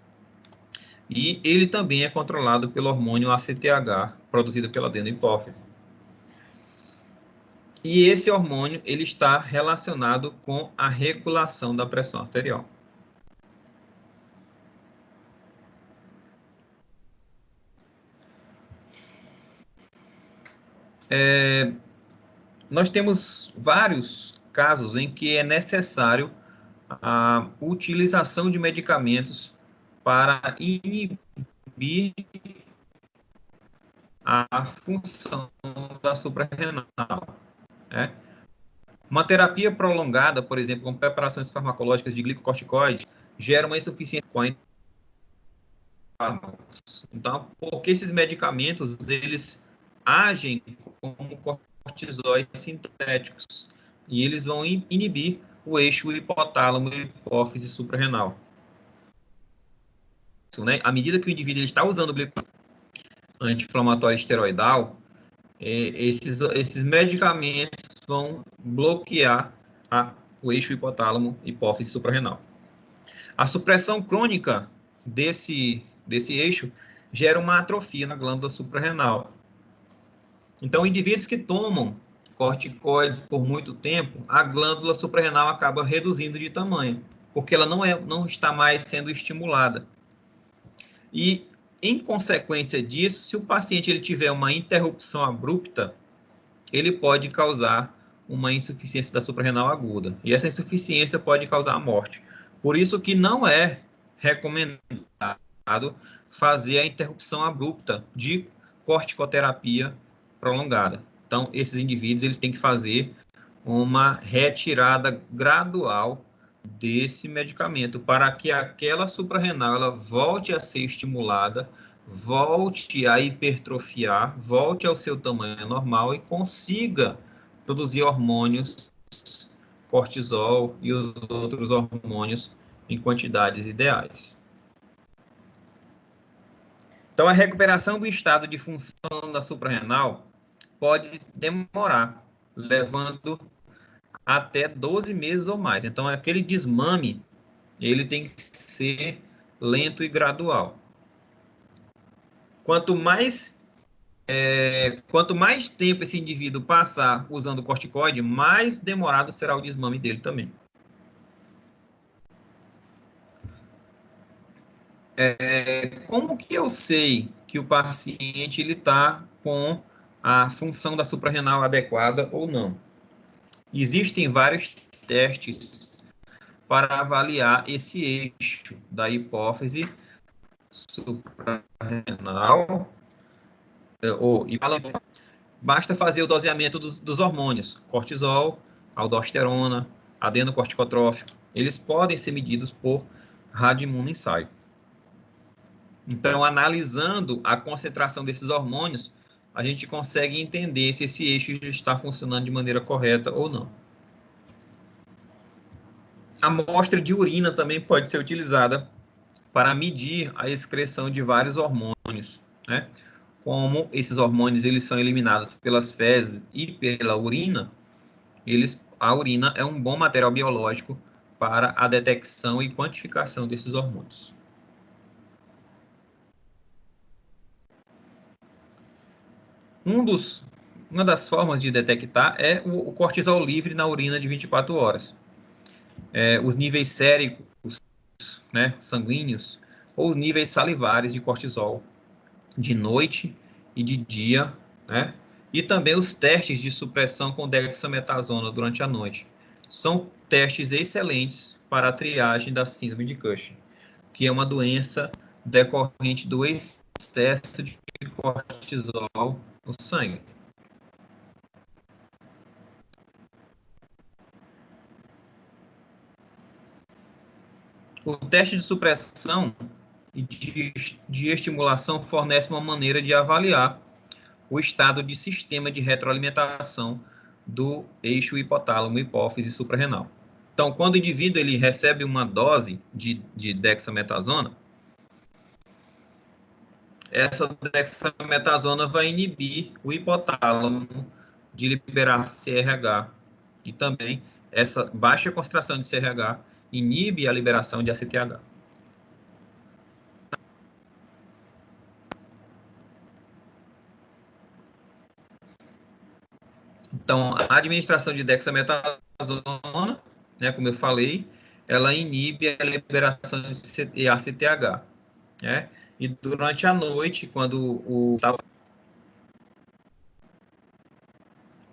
E ele também é controlado pelo hormônio ACTH, produzido pela adenohipófise. E esse hormônio ele está relacionado com a regulação da pressão arterial. Nós temos vários casos em que é necessário a utilização de medicamentos para inibir a função da suprarrenal. Uma terapia prolongada, por exemplo, com preparações farmacológicas de glicocorticoide, gera uma insuficiência com a então, porque esses medicamentos, eles agem como cortisóides sintéticos, e eles vão inibir o eixo hipotálamo e hipófise suprarrenal. À medida que o indivíduo está usando o anti-inflamatório esteroidal, esses medicamentos vão bloquear o eixo hipotálamo e hipófise suprarrenal. A supressão crônica desse eixo gera uma atrofia na glândula suprarrenal. Então, indivíduos que tomam corticoides por muito tempo, a glândula suprarrenal acaba reduzindo de tamanho, porque ela não está mais sendo estimulada. E, em consequência disso, se o paciente ele tiver uma interrupção abrupta, ele pode causar uma insuficiência da suprarrenal aguda. E essa insuficiência pode causar a morte. Por isso que não é recomendado fazer a interrupção abrupta de corticoterapia prolongada. Então, esses indivíduos eles têm que fazer uma retirada gradual desse medicamento para que aquela suprarrenal ela volte a ser estimulada, volte a hipertrofiar, volte ao seu tamanho normal e consiga produzir hormônios, cortisol e os outros hormônios em quantidades ideais. Então, a recuperação do estado de função da suprarrenal pode demorar, levando até 12 meses ou mais. Então, aquele desmame, ele tem que ser lento e gradual. Quanto mais tempo esse indivíduo passar usando corticoide, mais demorado será o desmame dele também. Como que eu sei que o paciente está com a função da suprarrenal adequada ou não? Existem vários testes para avaliar esse eixo da hipófise suprarrenal ou hipotálamo. basta fazer o doseamento dos hormônios, cortisol, aldosterona, adenocorticotrófico. Eles podem ser medidos por radioimunoensaio. Então, analisando a concentração desses hormônios, a gente consegue entender se esse eixo está funcionando de maneira correta ou não. A amostra de urina também pode ser utilizada para medir a excreção de vários hormônios, né? Como esses hormônios eles são eliminados pelas fezes e pela urina, a urina é um bom material biológico para a detecção e quantificação desses hormônios. Uma das formas de detectar é o cortisol livre na urina de 24 horas. Os níveis séricos, né, sanguíneos, ou os níveis salivares de cortisol de noite e de dia, né? E também os testes de supressão com dexametasona durante a noite. São testes excelentes para a triagem da síndrome de Cushing, que é uma doença decorrente do excesso de cortisol no sangue. O teste de supressão e de estimulação fornece uma maneira de avaliar o estado de sistema de retroalimentação do eixo hipotálamo, hipófise suprarrenal. Então, quando o indivíduo ele recebe uma dose de dexametasona, essa dexametasona vai inibir o hipotálamo de liberar CRH, e também essa baixa concentração de CRH inibe a liberação de ACTH. Então, a administração de dexametasona, né, como eu falei, ela inibe a liberação de ACTH, né? E durante a noite, quando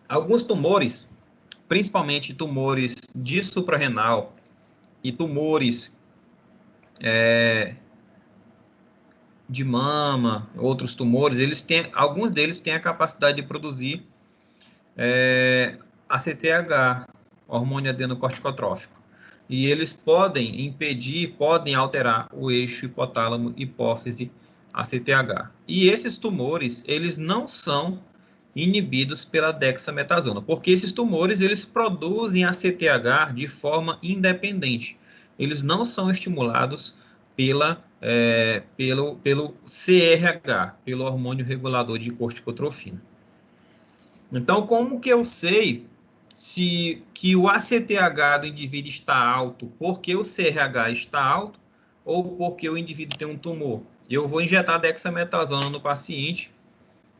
alguns tumores, principalmente tumores de suprarrenal e tumores de mama, outros tumores, alguns deles têm a capacidade de produzir ACTH, hormônio adenocorticotrófico. E eles podem impedir, podem alterar o eixo hipotálamo, hipófise, ACTH. E esses tumores, eles não são inibidos pela dexametasona, porque esses tumores, eles produzem ACTH de forma independente. Eles não são estimulados pelo CRH, pelo hormônio regulador de corticotrofina. Então, como que eu sei que o ACTH do indivíduo está alto porque o CRH está alto ou porque o indivíduo tem um tumor? Eu vou injetar dexametasona no paciente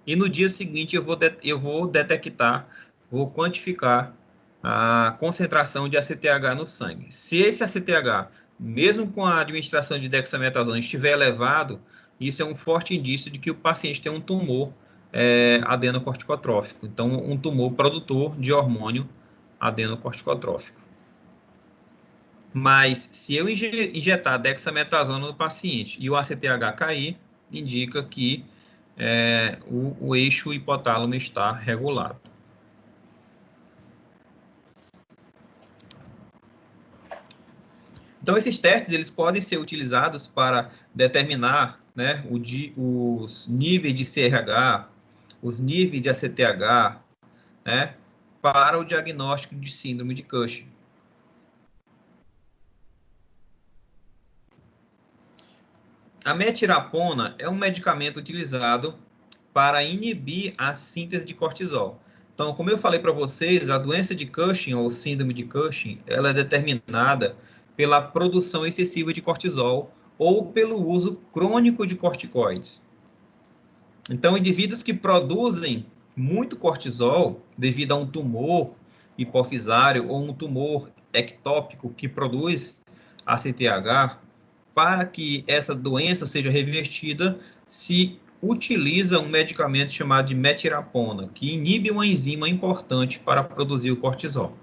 e no dia seguinte eu vou detectar, vou quantificar a concentração de ACTH no sangue. Se esse ACTH, mesmo com a administração de dexametasona, estiver elevado, isso é um forte indício de que o paciente tem um tumor adenocorticotrófico. Então, um tumor produtor de hormônio adenocorticotrófico. Mas, se eu injetar dexametasona no paciente e o ACTH cair, indica que o eixo hipotálamo está regulado. Então, esses testes eles podem ser utilizados para determinar, né, os níveis de CRH, os níveis de ACTH, né, para o diagnóstico de síndrome de Cushing. A metirapona é um medicamento utilizado para inibir a síntese de cortisol. Então, como eu falei para vocês, a doença de Cushing ou síndrome de Cushing, ela é determinada pela produção excessiva de cortisol ou pelo uso crônico de corticoides. Então, indivíduos que produzem muito cortisol devido a um tumor hipofisário ou um tumor ectópico que produz ACTH, para que essa doença seja revertida, se utiliza um medicamento chamado de metirapona, que inibe uma enzima importante para produzir o cortisol.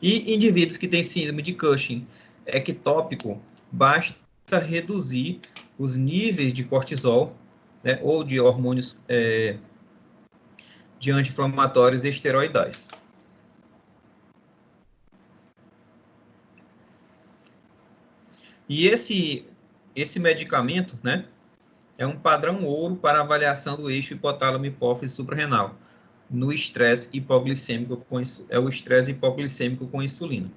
E indivíduos que têm síndrome de Cushing ectópico, basta reduzir os níveis de cortisol né, ou de hormônios de anti-inflamatórios esteroidais. E esse medicamento, né, é um padrão ouro para avaliação do eixo hipotálamo hipófise suprarrenal no estresse hipoglicêmico é o estresse hipoglicêmico com insulina.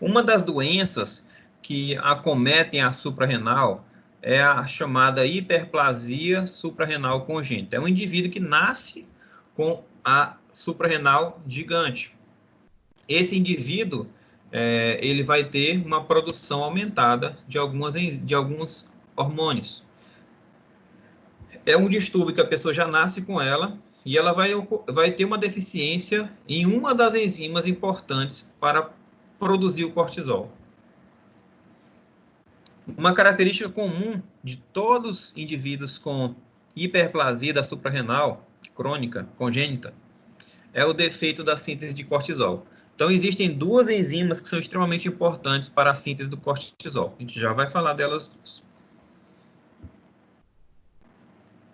Uma das doenças que acometem a suprarrenal é a chamada hiperplasia suprarrenal congênita. É um indivíduo que nasce com a suprarrenal gigante. Esse indivíduo, ele vai ter uma produção aumentada de alguns hormônios. É um distúrbio que a pessoa já nasce com ela e ela vai ter uma deficiência em uma das enzimas importantes para produzir o cortisol. Uma característica comum de todos os indivíduos com hiperplasia da suprarrenal crônica, congênita, é o defeito da síntese de cortisol. Então, existem duas enzimas que são extremamente importantes para a síntese do cortisol. A gente já vai falar delas.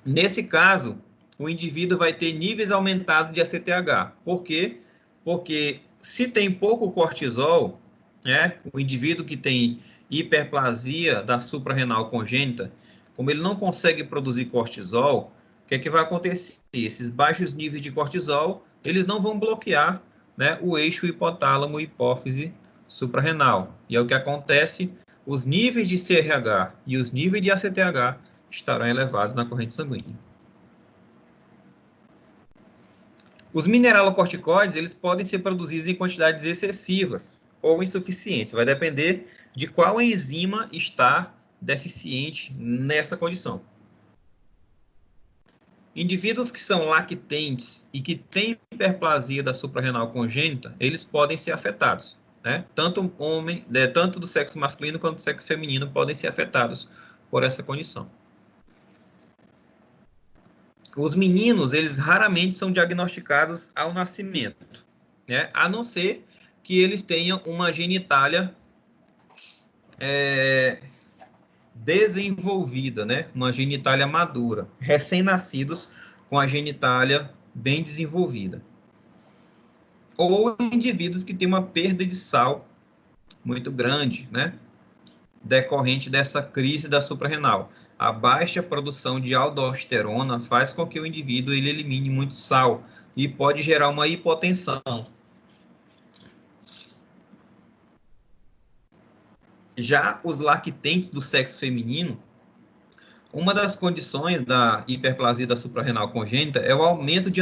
Nesse caso, o indivíduo vai ter níveis aumentados de ACTH. Por quê? Porque se tem pouco cortisol, né, o indivíduo que tem hiperplasia da suprarrenal congênita, como ele não consegue produzir cortisol, o que é que vai acontecer? Esses baixos níveis de cortisol, eles não vão bloquear, né, o eixo hipotálamo-hipófise suprarrenal. E é o que acontece, os níveis de CRH e os níveis de ACTH estarão elevados na corrente sanguínea. Os mineralocorticoides, eles podem ser produzidos em quantidades excessivas ou insuficientes. Vai depender de qual enzima está deficiente nessa condição. Indivíduos que são lactentes e que têm hiperplasia da suprarrenal congênita, eles podem ser afetados, né? Tanto do sexo masculino quanto do sexo feminino podem ser afetados por essa condição. Os meninos, eles raramente são diagnosticados ao nascimento, né? A não ser que eles tenham uma genitália desenvolvida, né? Uma genitália madura. Recém-nascidos com a genitália bem desenvolvida. Ou indivíduos que têm uma perda de sal muito grande, né? Decorrente dessa crise da suprarrenal. A baixa produção de aldosterona faz com que o indivíduo ele elimine muito sal e pode gerar uma hipotensão. Já os lactentes do sexo feminino, uma das condições da hiperplasia da suprarrenal congênita é o aumento de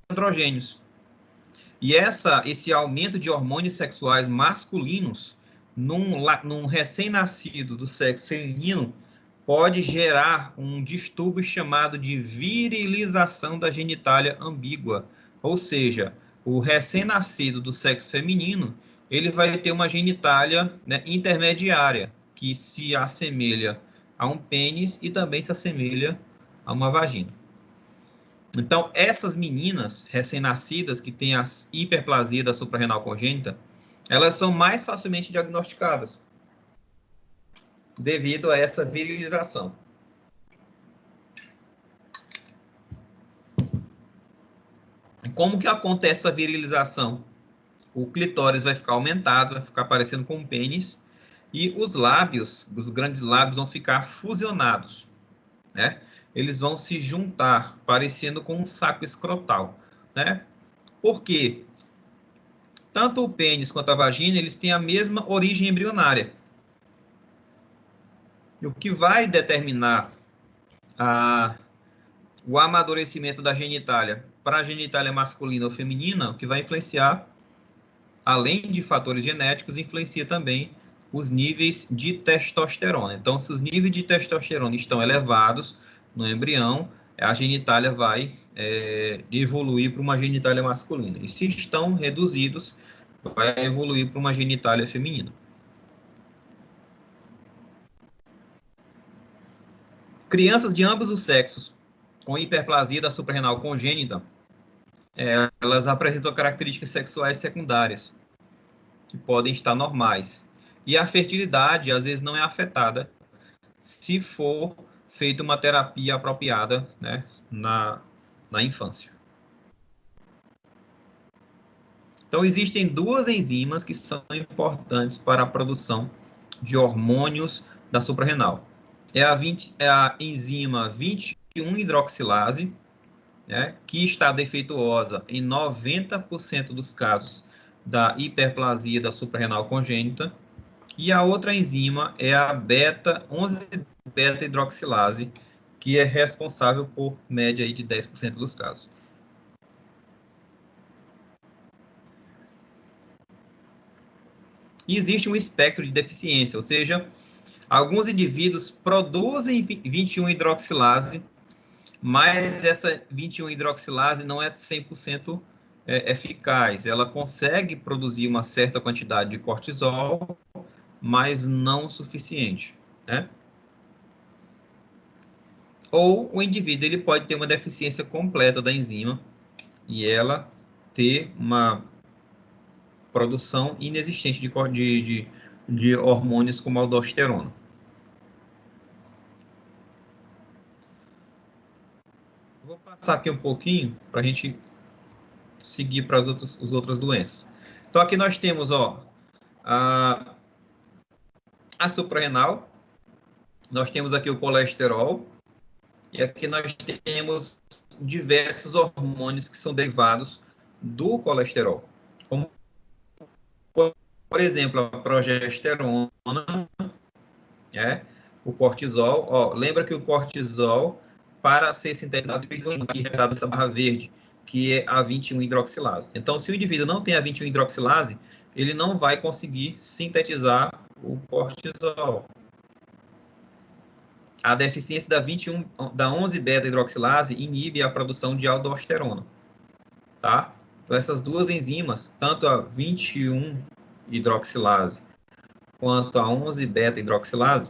androgênios. E esse aumento de hormônios sexuais masculinos num recém-nascido do sexo feminino pode gerar um distúrbio chamado de virilização da genitália ambígua. Ou seja, o recém-nascido do sexo feminino, ele vai ter uma genitália, né, intermediária, que se assemelha a um pênis e também se assemelha a uma vagina. Então, essas meninas recém-nascidas que têm a hiperplasia da suprarrenal congênita, elas são mais facilmente diagnosticadas devido a essa virilização. Como que acontece essa virilização? O clitóris vai ficar aumentado, vai ficar parecendo com um pênis, e os lábios, os grandes lábios, vão ficar fusionados, né? Eles vão se juntar, parecendo com um saco escrotal, né? Por quê? Tanto o pênis quanto a vagina, eles têm a mesma origem embrionária. E o que vai determinar o amadurecimento da genitália para a genitália masculina ou feminina, o que vai influenciar, além de fatores genéticos, influencia também os níveis de testosterona. Então, se os níveis de testosterona estão elevados no embrião, a genitália vai evoluir para uma genitália masculina. E se estão reduzidos, vai evoluir para uma genitália feminina. Crianças de ambos os sexos com hiperplasia da suprarrenal congênita, elas apresentam características sexuais secundárias, que podem estar normais. E a fertilidade, às vezes, não é afetada se for feita uma terapia apropriada, né, na infância. Então, existem duas enzimas que são importantes para a produção de hormônios da suprarrenal. É a enzima 21-hidroxilase, né, que está defeituosa em 90% dos casos da hiperplasia da suprarrenal congênita. E a outra enzima é a 11-beta-hidroxilase, que é responsável por média aí de 10% dos casos. E existe um espectro de deficiência, ou seja, alguns indivíduos produzem 21-hidroxilase, mas essa 21-hidroxilase não é 100% eficaz. Ela consegue produzir uma certa quantidade de cortisol, mas não o suficiente, né? Ou o indivíduo ele pode ter uma deficiência completa da enzima e ela ter uma produção inexistente de hormônios como a aldosterona. Vou passar aqui um pouquinho para a gente seguir para as outras doenças. Então, aqui nós temos a suprarrenal, nós temos aqui o colesterol, e aqui nós temos diversos hormônios que são derivados do colesterol, como, por exemplo, a progesterona, o cortisol. Ó, lembra que o cortisol, para ser sintetizado, precisa aqui representado essa barra verde, que é a 21-hidroxilase. Então, se o indivíduo não tem a 21-hidroxilase, ele não vai conseguir sintetizar o cortisol. A deficiência da 11-beta-hidroxilase inibe a produção de aldosterona, tá? Então, essas duas enzimas, tanto a 21-hidroxilase quanto a 11-beta-hidroxilase,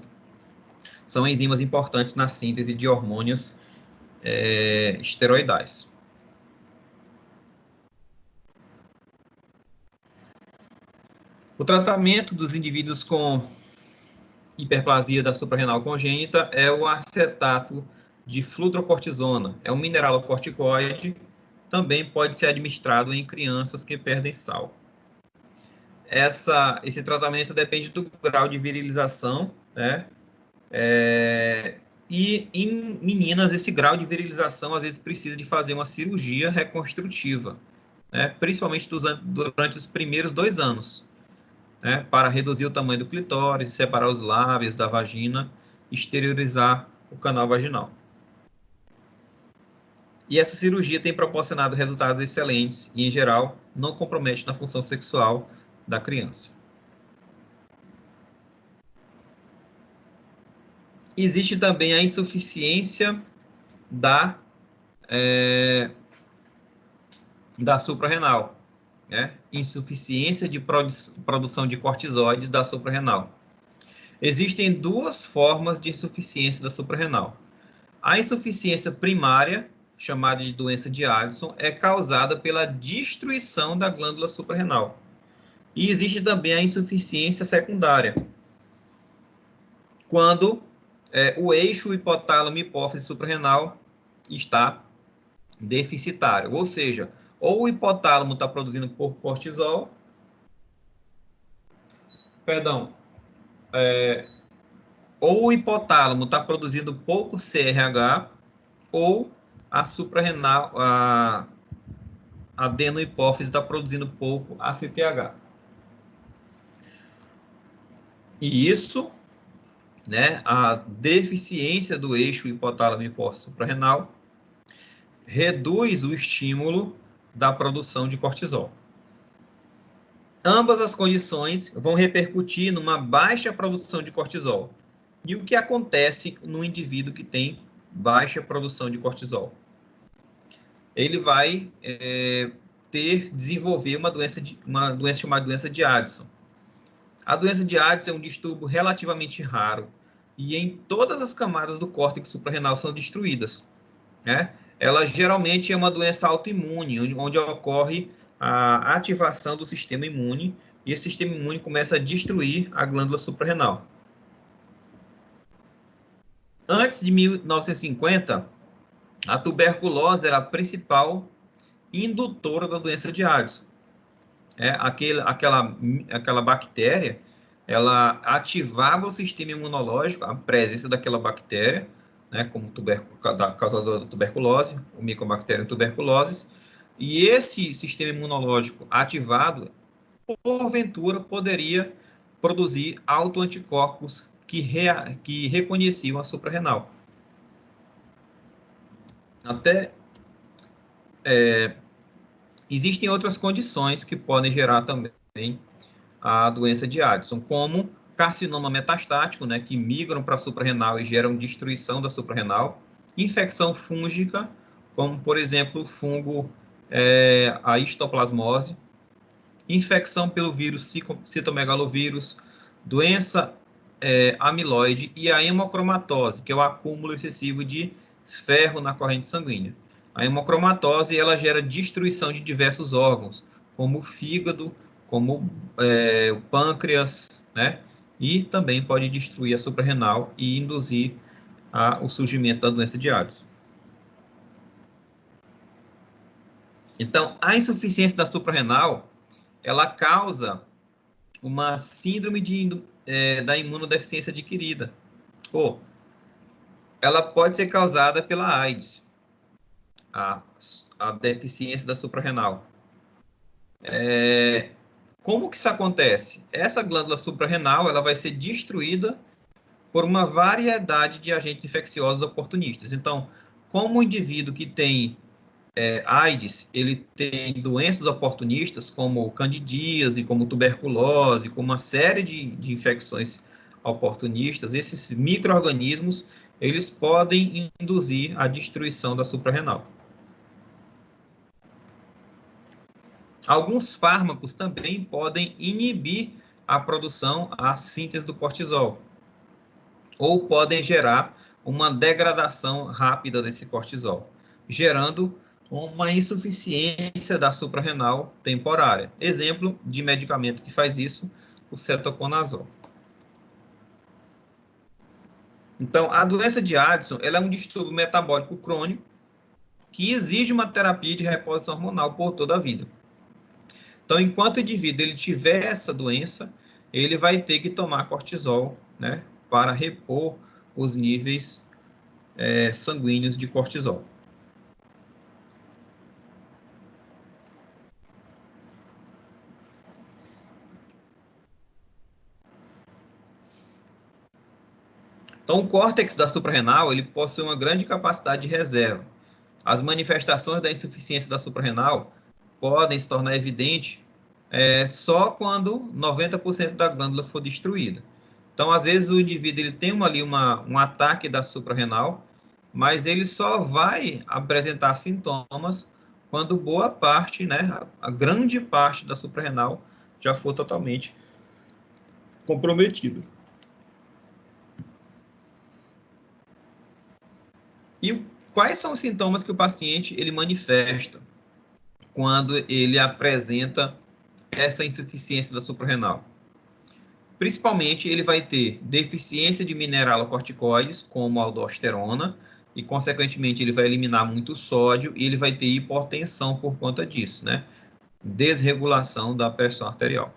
são enzimas importantes na síntese de hormônios esteroidais. O tratamento dos indivíduos com hiperplasia da suprarrenal congênita é o acetato de fludrocortisona. É um mineralocorticoide, também pode ser administrado em crianças que perdem sal. Esse tratamento depende do grau de virilização, né? E em meninas, esse grau de virilização, às vezes, precisa de fazer uma cirurgia reconstrutiva, né? Principalmente durante os primeiros 2 anos, né? Para reduzir o tamanho do clitóris, separar os lábios da vagina, exteriorizar o canal vaginal. E essa cirurgia tem proporcionado resultados excelentes e, em geral, não compromete na função sexual da criança. Existe também a insuficiência da suprarrenal, né? Insuficiência de produção de cortisóides da suprarrenal. Existem 2 formas de insuficiência da suprarrenal. A insuficiência primária, chamada de doença de Addison, é causada pela destruição da glândula suprarrenal. E existe também a insuficiência secundária, quando o eixo hipotálamo-hipófise suprarrenal está deficitário. Ou seja, ou o hipotálamo está produzindo pouco cortisol, ou o hipotálamo está produzindo pouco CRH, ou a suprarrenal, a adenohipófise está produzindo pouco ACTH. E isso, né, a deficiência do eixo hipotálamo-hipófise suprarrenal reduz o estímulo da produção de cortisol. Ambas as condições vão repercutir numa baixa produção de cortisol. E o que acontece no indivíduo que tem baixa produção de cortisol? Ele vai desenvolver uma doença chamada doença de Addison. A doença de Addison é um distúrbio relativamente raro e em todas as camadas do córtex suprarrenal são destruídas, né? Ela geralmente é uma doença autoimune, onde ocorre a ativação do sistema imune e esse sistema imune começa a destruir a glândula suprarrenal. Antes de 1950, a tuberculose era a principal indutora da doença de Addison. Aquela bactéria, ela ativava o sistema imunológico, a presença daquela bactéria, né, como causadora da tuberculose, o Mycobacterium tuberculosis, e esse sistema imunológico ativado, porventura, poderia produzir autoanticorpos que reconheciam a suprarrenal. Existem outras condições que podem gerar também a doença de Addison, como carcinoma metastático, né, que migram para a suprarrenal e geram destruição da suprarrenal, infecção fúngica, como, por exemplo, o fungo, a histoplasmose, infecção pelo vírus citomegalovírus, doença amiloide e a hemocromatose, que é o acúmulo excessivo de ferro na corrente sanguínea. A hemocromatose, ela gera destruição de diversos órgãos, como o fígado, como o pâncreas, né? E também pode destruir a suprarrenal e induzir o surgimento da doença de Addison. Então, a insuficiência da suprarrenal, ela causa uma síndrome da imunodeficiência adquirida. Ela pode ser causada pela AIDS, a deficiência da suprarrenal. Como que isso acontece? Essa glândula suprarrenal, ela vai ser destruída por uma variedade de agentes infecciosos oportunistas. Então, como o indivíduo que tem AIDS, ele tem doenças oportunistas, como candidíase, como tuberculose, como uma série de infecções oportunistas, esses micro-organismos, eles podem induzir a destruição da suprarrenal. Alguns fármacos também podem inibir a produção, a síntese do cortisol, ou podem gerar uma degradação rápida desse cortisol, gerando uma insuficiência da suprarrenal temporária. Exemplo de medicamento que faz isso, o cetoconazol. Então, a doença de Addison, ela é um distúrbio metabólico crônico que exige uma terapia de reposição hormonal por toda a vida. Então, enquanto o indivíduo ele tiver essa doença, ele vai ter que tomar cortisol, né, para repor os níveis sanguíneos de cortisol. Então, o córtex da suprarrenal, ele possui uma grande capacidade de reserva. As manifestações da insuficiência da suprarrenal podem se tornar evidentes só quando 90% da glândula for destruída. Então, às vezes, o indivíduo ele tem um ataque da suprarrenal, mas ele só vai apresentar sintomas quando boa parte, né, a grande parte da suprarrenal já for totalmente comprometida. E quais são os sintomas que o paciente ele manifesta quando ele apresenta essa insuficiência da suprarrenal? Principalmente, ele vai ter deficiência de mineralocorticoides, como a aldosterona, e, consequentemente, ele vai eliminar muito sódio e ele vai ter hipotensão por conta disso, né? Desregulação da pressão arterial.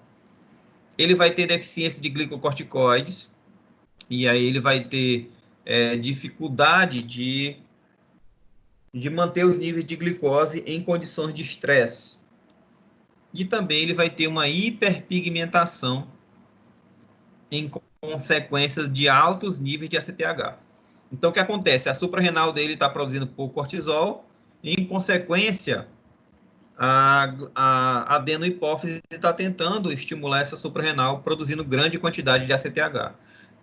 Ele vai ter deficiência de glicocorticoides, e aí ele vai ter dificuldade de manter os níveis de glicose em condições de estresse. E também ele vai ter uma hiperpigmentação em consequências de altos níveis de ACTH. Então, o que acontece? A suprarrenal dele está produzindo pouco cortisol, e, em consequência, a adenohipófise está tentando estimular essa suprarrenal, produzindo grande quantidade de ACTH.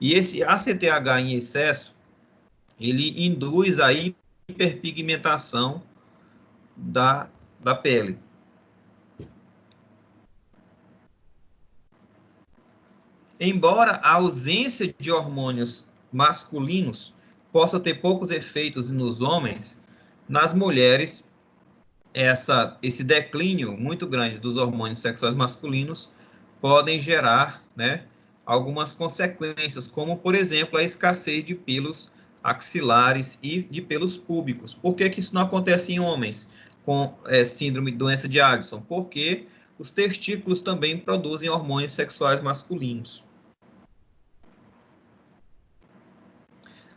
E esse ACTH em excesso, ele induz a hiperpigmentação da pele. Embora a ausência de hormônios masculinos possa ter poucos efeitos nos homens, nas mulheres, esse declínio muito grande dos hormônios sexuais masculinos podem gerar, né, algumas consequências, como, por exemplo, a escassez de pelos axilares e de pelos púbicos. Por que isso não acontece em homens com síndrome de doença de Addison? Porque os testículos também produzem hormônios sexuais masculinos.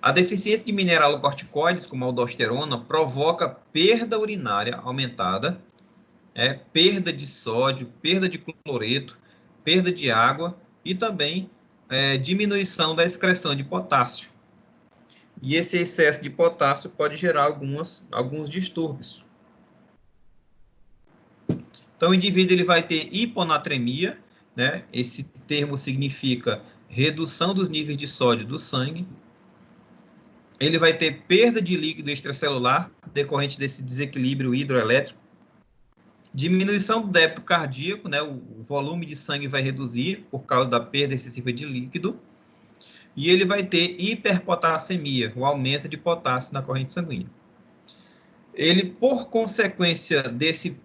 A deficiência de mineralocorticoides, como a aldosterona, provoca perda urinária aumentada, perda de sódio, perda de cloreto, perda de água e também diminuição da excreção de potássio. E esse excesso de potássio pode gerar alguns distúrbios. Então, o indivíduo ele vai ter hiponatremia, né? Esse termo significa redução dos níveis de sódio do sangue. Ele vai ter perda de líquido extracelular, decorrente desse desequilíbrio hidroelétrico. Diminuição do débito cardíaco, né? O volume de sangue vai reduzir por causa da perda excessiva de líquido. E ele vai ter hiperpotassemia, o aumento de potássio na corrente sanguínea. Ele, por consequência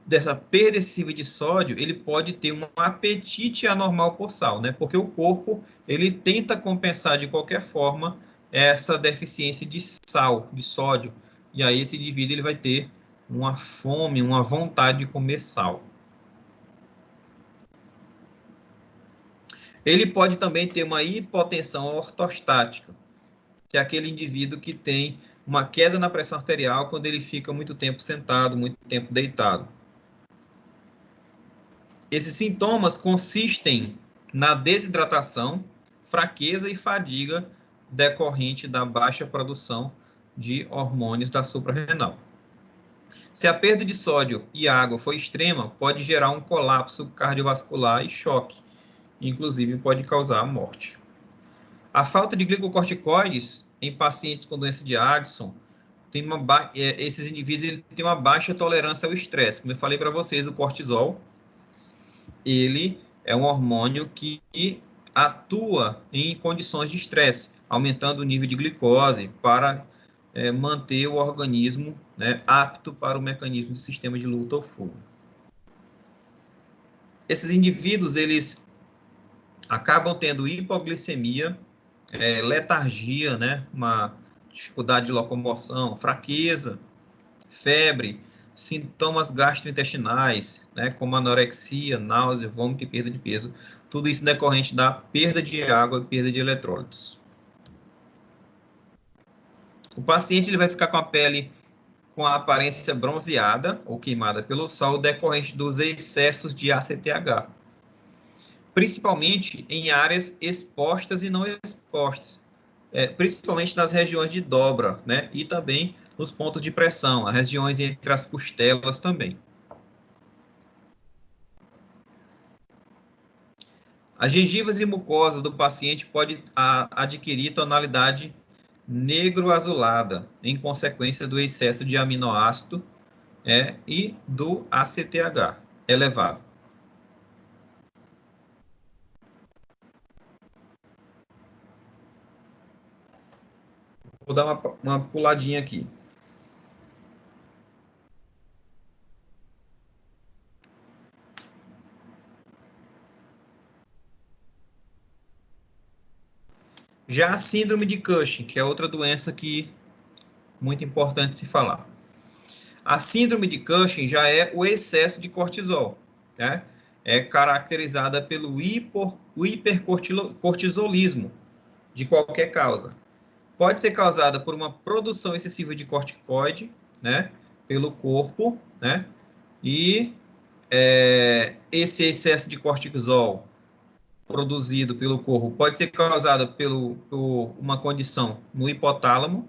dessa perda excessiva de sódio, ele pode ter um apetite anormal por sal, né? Porque o corpo, ele tenta compensar de qualquer forma essa deficiência de sal, de sódio. E aí esse indivíduo ele vai ter uma fome, uma vontade de comer sal. Ele pode também ter uma hipotensão ortostática, que é aquele indivíduo que tem uma queda na pressão arterial quando ele fica muito tempo sentado, muito tempo deitado. Esses sintomas consistem na desidratação, fraqueza e fadiga decorrente da baixa produção de hormônios da suprarrenal. Se a perda de sódio e água for extrema, pode gerar um colapso cardiovascular e choque, inclusive pode causar a morte. A falta de glicocorticoides em pacientes com doença de Addison, esses indivíduos têm uma baixa tolerância ao estresse. Como eu falei para vocês, o cortisol, ele é um hormônio que atua em condições de estresse, aumentando o nível de glicose para manter o organismo, né, apto para o mecanismo do sistema de luta ou fuga. Esses indivíduos, eles acabam tendo hipoglicemia, letargia, né, uma dificuldade de locomoção, fraqueza, febre, sintomas gastrointestinais, né, como anorexia, náusea, vômito e perda de peso. Tudo isso decorrente da perda de água e perda de eletrólitos. O paciente ele vai ficar com a pele com a aparência bronzeada ou queimada pelo sol decorrente dos excessos de ACTH, principalmente em áreas expostas e não expostas, principalmente nas regiões de dobra, né, e também nos pontos de pressão, as regiões entre as costelas também. As gengivas e mucosas do paciente podem adquirir tonalidade negro-azulada, em consequência do excesso de aminoácido e do ACTH elevado. Vou dar uma puladinha aqui. Já a síndrome de Cushing, que é outra doença que muito importante se falar. A síndrome de Cushing já é o excesso de cortisol, né? É caracterizada pelo hipercortisolismo de qualquer causa. Pode ser causada por uma produção excessiva de corticoide, né, pelo corpo, né? E esse excesso de cortisol produzido pelo corpo pode ser causada por uma condição no hipotálamo,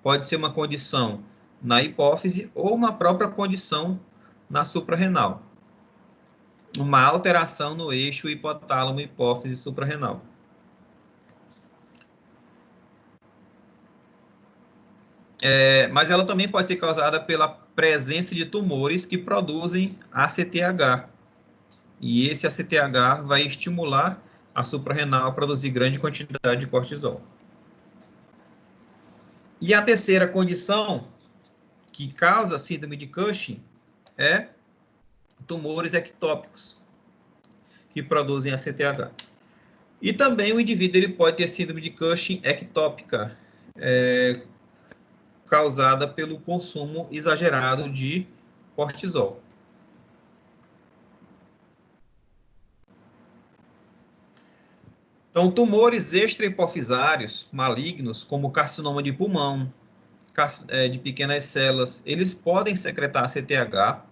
pode ser uma condição na hipófise ou uma própria condição na suprarrenal. Uma alteração no eixo hipotálamo, hipófise, suprarrenal. Mas ela também pode ser causada pela presença de tumores que produzem ACTH. E esse ACTH vai estimular a suprarrenal a produzir grande quantidade de cortisol. E a terceira condição que causa síndrome de Cushing é tumores ectópicos, que produzem ACTH. E também o indivíduo ele pode ter síndrome de Cushing ectópica, causada pelo consumo exagerado de cortisol. Então, tumores extrahipofisários malignos, como carcinoma de pulmão, de pequenas células, eles podem secretar CTH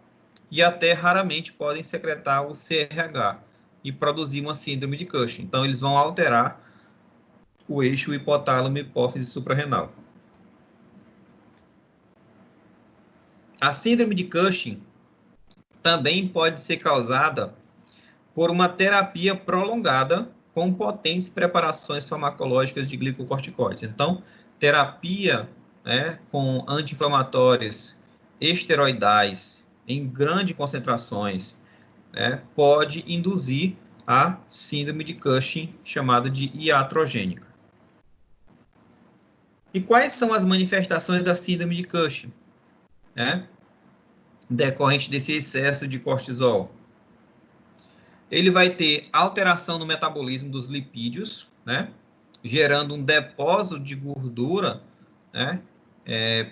e até raramente podem secretar o CRH e produzir uma síndrome de Cushing. Então, eles vão alterar o eixo hipotálamo, hipófise suprarrenal. A síndrome de Cushing também pode ser causada por uma terapia prolongada com potentes preparações farmacológicas de glicocorticoides. Então, terapia com anti-inflamatórios esteroidais em grandes concentrações pode induzir a síndrome de Cushing, chamada de iatrogênica. E quais são as manifestações da síndrome de Cushing? Decorrente desse excesso de cortisol? Ele vai ter alteração no metabolismo dos lipídios, gerando um depósito de gordura,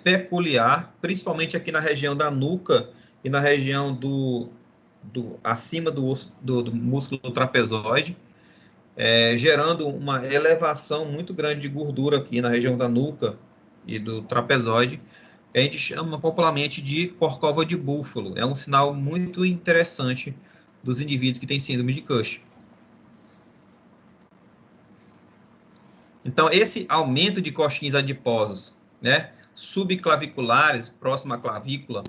peculiar, principalmente aqui na região da nuca e na região acima do músculo trapezoide, gerando uma elevação muito grande de gordura aqui na região da nuca e do trapezoide, que a gente chama popularmente de corcova de búfalo. É um sinal muito interessante dos indivíduos que têm síndrome de Cushing. Então, esse aumento de coxins adiposos, subclaviculares, próximo à clavícula,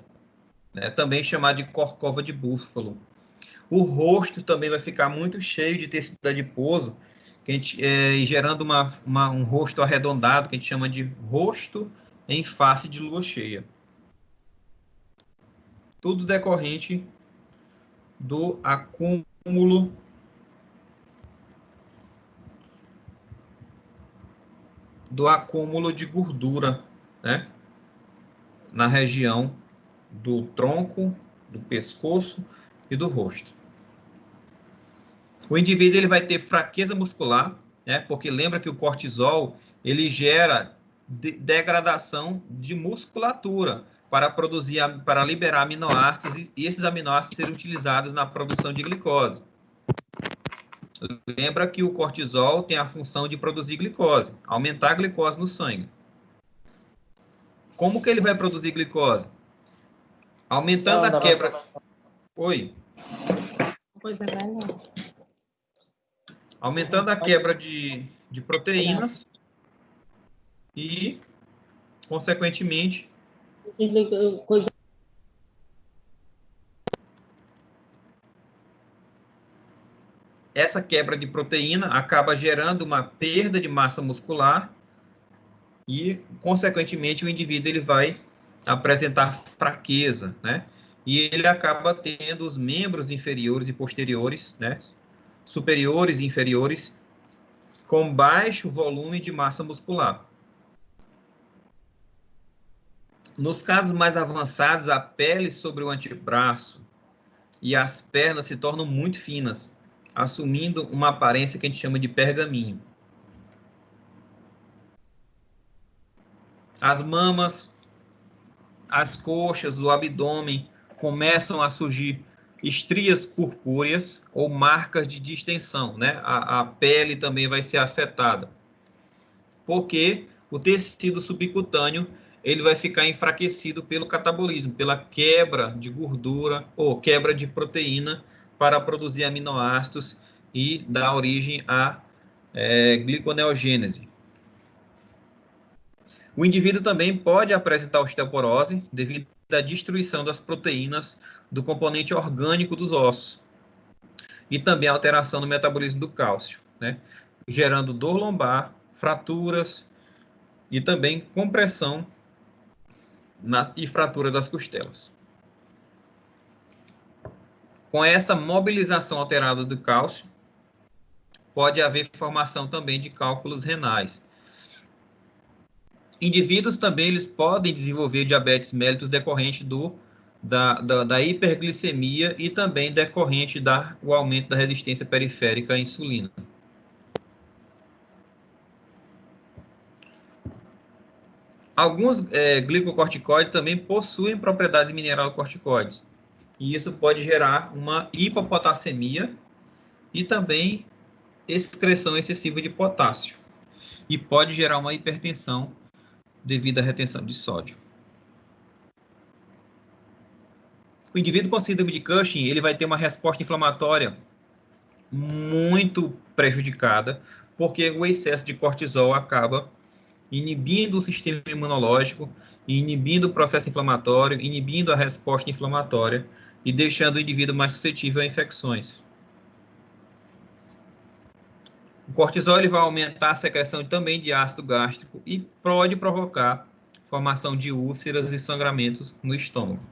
também chamado de corcova de búfalo. O rosto também vai ficar muito cheio de tecido adiposo, gerando um rosto arredondado, que a gente chama de rosto em face de lua cheia. Tudo decorrente do acúmulo de gordura, na região do tronco, do pescoço e do rosto. O indivíduo ele vai ter fraqueza muscular, porque lembra que o cortisol ele gera degradação de musculatura para liberar aminoácidos e esses aminoácidos serem utilizados na produção de glicose. Lembra que o cortisol tem a função de produzir glicose, aumentar a glicose no sangue. Como que ele vai produzir glicose? Aumentando a quebra... Oi? Aumentando a quebra de proteínas e, consequentemente, essa quebra de proteína acaba gerando uma perda de massa muscular e, consequentemente, o indivíduo ele vai apresentar fraqueza, E ele acaba tendo os membros inferiores e posteriores, superiores e inferiores, com baixo volume de massa muscular. Nos casos mais avançados, a pele sobre o antebraço e as pernas se tornam muito finas, assumindo uma aparência que a gente chama de pergaminho. As mamas, as coxas, o abdômen começam a surgir estrias purpúreas ou marcas de distensão, A pele também vai ser afetada, porque o tecido subcutâneo ele vai ficar enfraquecido pelo catabolismo, pela quebra de gordura ou quebra de proteína para produzir aminoácidos e dar origem à gliconeogênese. O indivíduo também pode apresentar osteoporose devido à destruição das proteínas do componente orgânico dos ossos e também a alteração no metabolismo do cálcio, gerando dor lombar, fraturas e também compressão e fratura das costelas. Com essa mobilização alterada do cálcio, pode haver formação também de cálculos renais. Indivíduos também eles podem desenvolver diabetes mellitus decorrente do da hiperglicemia e também decorrente do aumento da resistência periférica à insulina. Alguns glicocorticoides também possuem propriedades mineralocorticoides, e isso pode gerar uma hipopotassemia e também excreção excessiva de potássio, e pode gerar uma hipertensão devido à retenção de sódio. O indivíduo com síndrome de Cushing, ele vai ter uma resposta inflamatória muito prejudicada, porque o excesso de cortisol acaba inibindo o sistema imunológico, inibindo o processo inflamatório, inibindo a resposta inflamatória e deixando o indivíduo mais suscetível a infecções. O cortisol ele vai aumentar a secreção também de ácido gástrico e pode provocar formação de úlceras e sangramentos no estômago.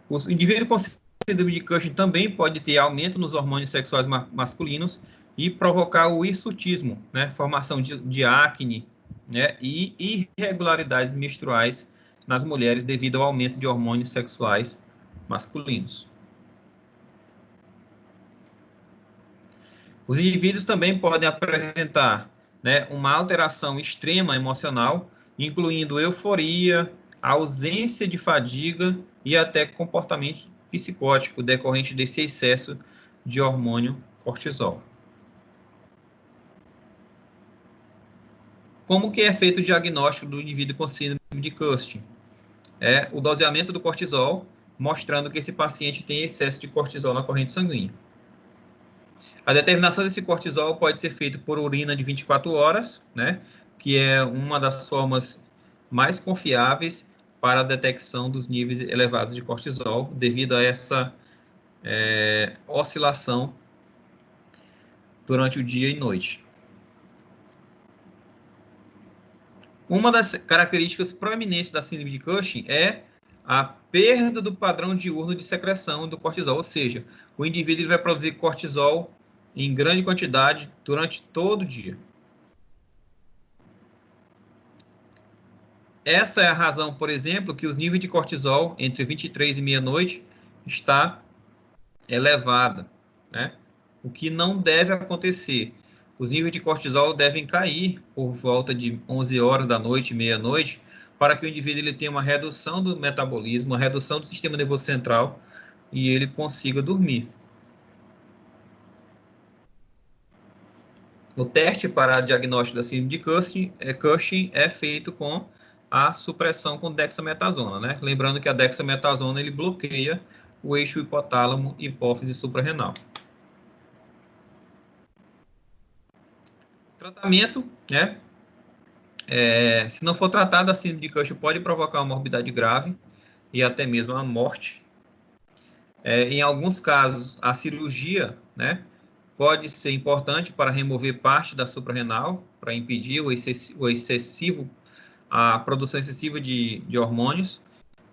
O indivíduo com síndrome de Cushing também pode ter aumento nos hormônios sexuais masculinos e provocar o hirsutismo, né, formação de acne, né, e irregularidades menstruais nas mulheres devido ao aumento de hormônios sexuais masculinos. Os indivíduos também podem apresentar, né, uma alteração extrema emocional, incluindo euforia, ausência de fadiga e até comportamento psicótico decorrente desse excesso de hormônio cortisol. Como que é feito o diagnóstico do indivíduo com síndrome de Cushing? É o doseamento do cortisol, mostrando que esse paciente tem excesso de cortisol na corrente sanguínea. A determinação desse cortisol pode ser feita por urina de 24 horas, né, que é uma das formas mais confiáveis para a detecção dos níveis elevados de cortisol, devido a essa oscilação durante o dia e noite. Uma das características proeminentes da síndrome de Cushing é a perda do padrão diurno de secreção do cortisol, ou seja, o indivíduo vai produzir cortisol em grande quantidade durante todo o dia. Essa é a razão, por exemplo, que os níveis de cortisol entre 23 e meia-noite está elevada, né? O que não deve acontecer. Os níveis de cortisol devem cair por volta de 11 horas da noite, meia-noite, para que o indivíduo ele tenha uma redução do metabolismo, uma redução do sistema nervoso central e ele consiga dormir. O teste para diagnóstico da síndrome de Cushing é feito com a supressão com dexametasona, né? Lembrando que a dexametasona ele bloqueia o eixo hipotálamo, hipófise suprarrenal. Tratamento, né? Se não for tratado, a síndrome de Cushing pode provocar uma morbidade grave e até mesmo a morte. Em alguns casos, a cirurgia, né, pode ser importante para remover parte da suprarrenal, para impedir a produção excessiva de hormônios,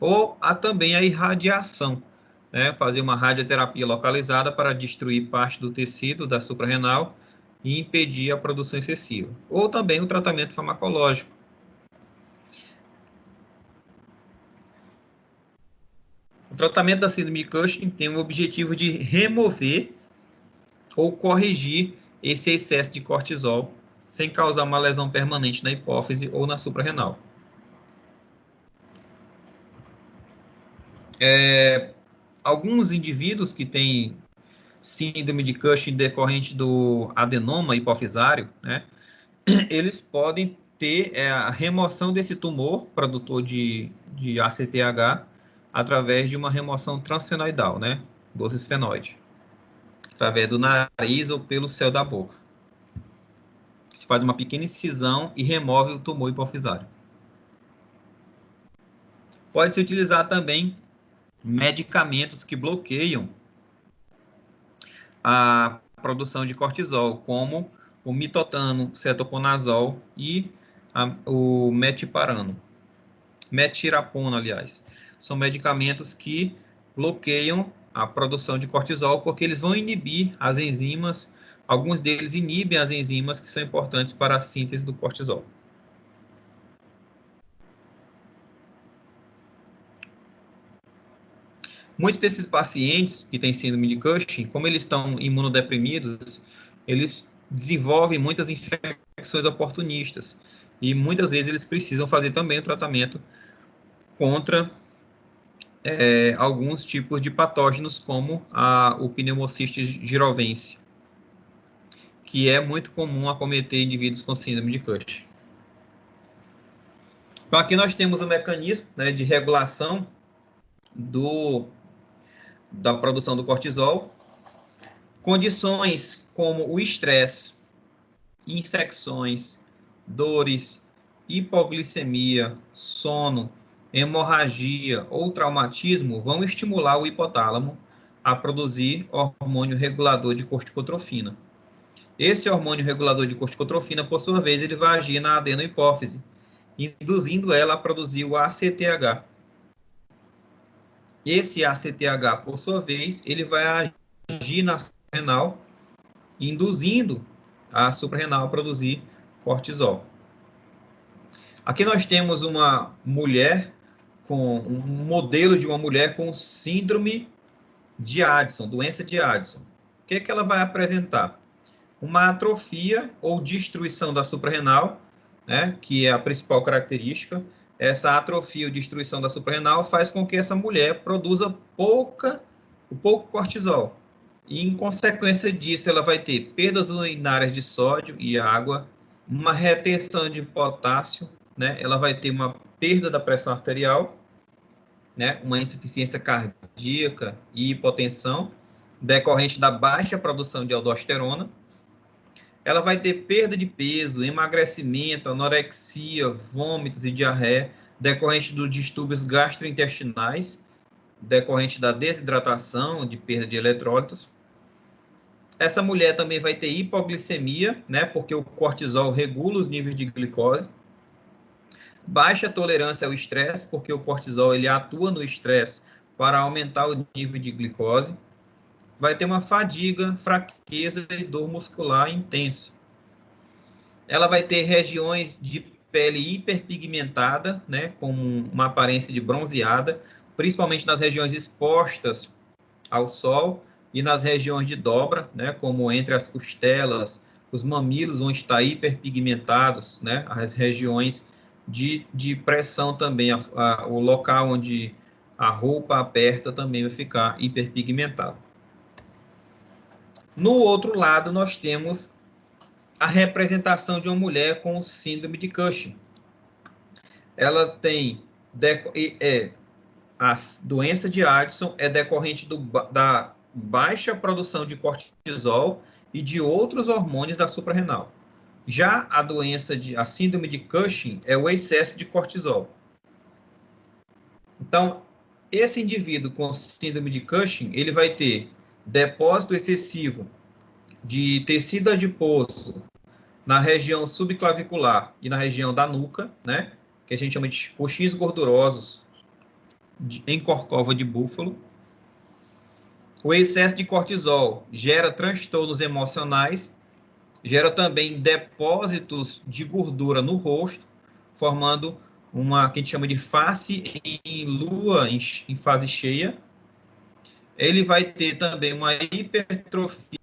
ou também a irradiação, né, fazer uma radioterapia localizada para destruir parte do tecido da suprarrenal e impedir a produção excessiva. Ou também o tratamento farmacológico. O tratamento da síndrome de Cushing tem o objetivo de remover ou corrigir esse excesso de cortisol sem causar uma lesão permanente na hipófise ou na suprarrenal. Alguns indivíduos que têm síndrome de Cushing decorrente do adenoma hipofisário, né, eles podem ter a remoção desse tumor produtor de ACTH através de uma remoção transfenoidal, né, dose esfenoide, através do nariz ou pelo céu da boca. Se faz uma pequena incisão e remove o tumor hipofisário. Pode-se utilizar também medicamentos que bloqueiam a produção de cortisol, como o mitotano, cetoconazol e o metiparano. Metirapona, aliás. São medicamentos que bloqueiam a produção de cortisol, porque eles vão inibir as enzimas, alguns deles inibem as enzimas que são importantes para a síntese do cortisol. Muitos desses pacientes que têm síndrome de Cushing, como eles estão imunodeprimidos, eles desenvolvem muitas infecções oportunistas. E muitas vezes eles precisam fazer também o tratamento contra alguns tipos de patógenos, como o Pneumocystis jirovensii, que é muito comum acometer indivíduos com síndrome de Cushing. Então, aqui nós temos o mecanismo, né, de regulação da produção do cortisol. Condições como o estresse, infecções, dores, hipoglicemia, sono, hemorragia ou traumatismo vão estimular o hipotálamo a produzir hormônio regulador de corticotrofina. Esse hormônio regulador de corticotrofina, por sua vez, ele vai agir na adenohipófise, induzindo ela a produzir o ACTH. Esse ACTH, por sua vez, ele vai agir na suprarrenal, induzindo a suprarrenal a produzir cortisol. Aqui nós temos uma mulher um modelo de uma mulher com síndrome de Addison, doença de Addison. O que é que ela vai apresentar? Uma atrofia ou destruição da suprarrenal, né, que é a principal característica. Essa atrofia ou destruição da suprarrenal faz com que essa mulher produza pouco cortisol. E, em consequência disso, ela vai ter perdas urinárias de sódio e água, uma retenção de potássio, né? Ela vai ter uma perda da pressão arterial, né? Uma insuficiência cardíaca e hipotensão, decorrente da baixa produção de aldosterona. Ela vai ter perda de peso, emagrecimento, anorexia, vômitos e diarreia, decorrente dos distúrbios gastrointestinais, decorrente da desidratação, de perda de eletrólitos. Essa mulher também vai ter hipoglicemia, né, porque o cortisol regula os níveis de glicose. Baixa tolerância ao estresse, porque o cortisol ele atua no estresse para aumentar o nível de glicose. Vai ter uma fadiga, fraqueza e dor muscular intensa. Ela vai ter regiões de pele hiperpigmentada, né, com uma aparência de bronzeada, principalmente nas regiões expostas ao sol e nas regiões de dobra, né, como entre as costelas, os mamilos vão estar hiperpigmentados, né, as regiões de pressão também, o local onde a roupa aperta também vai ficar hiperpigmentado. No outro lado, nós temos a representação de uma mulher com síndrome de Cushing. Ela tem a doença de Addison é decorrente da baixa produção de cortisol e de outros hormônios da suprarrenal. Já a síndrome de Cushing é o excesso de cortisol. Então, esse indivíduo com síndrome de Cushing, ele vai ter depósito excessivo de tecido adiposo na região subclavicular e na região da nuca, né? Que a gente chama de coxins gordurosos em corcova de búfalo. O excesso de cortisol gera transtornos emocionais, gera também depósitos de gordura no rosto, formando uma que a gente chama de face em lua, em fase cheia. Ele vai ter também uma hipertrofia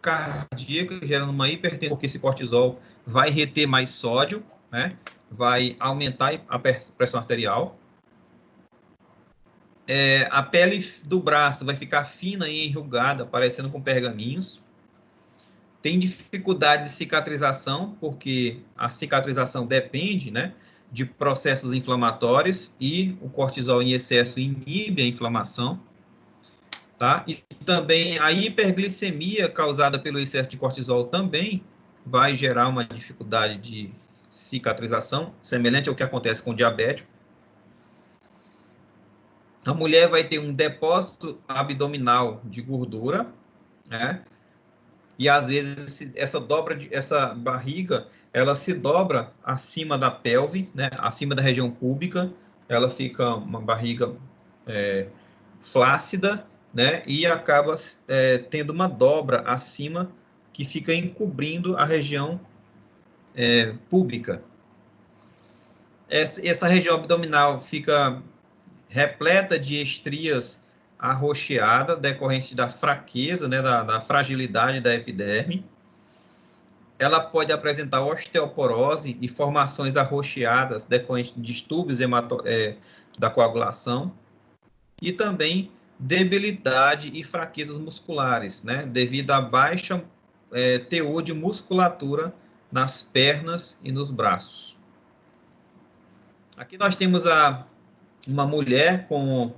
cardíaca, gerando uma hipertensão, porque esse cortisol vai reter mais sódio, né? Vai aumentar a pressão arterial. A pele do braço vai ficar fina e enrugada, parecendo com pergaminhos. Tem dificuldade de cicatrização, porque a cicatrização depende, né, de processos inflamatórios e o cortisol em excesso inibe a inflamação. Tá? E também a hiperglicemia causada pelo excesso de cortisol também vai gerar uma dificuldade de cicatrização, semelhante ao que acontece com o diabético. A mulher vai ter um depósito abdominal de gordura, né? E às vezes essa barriga, ela se dobra acima da pelve, né? Acima da região púbica, ela fica uma barriga flácida, né? E acaba tendo uma dobra acima que fica encobrindo a região púbica. Essa região abdominal fica repleta de estrias arroxeada, decorrente da fraqueza, né, da fragilidade da epiderme. Ela pode apresentar osteoporose e formações arroxeadas decorrentes de distúrbios da coagulação. E também debilidade e fraquezas musculares, né, devido à baixa teor de musculatura nas pernas e nos braços. Aqui nós temos uma mulher com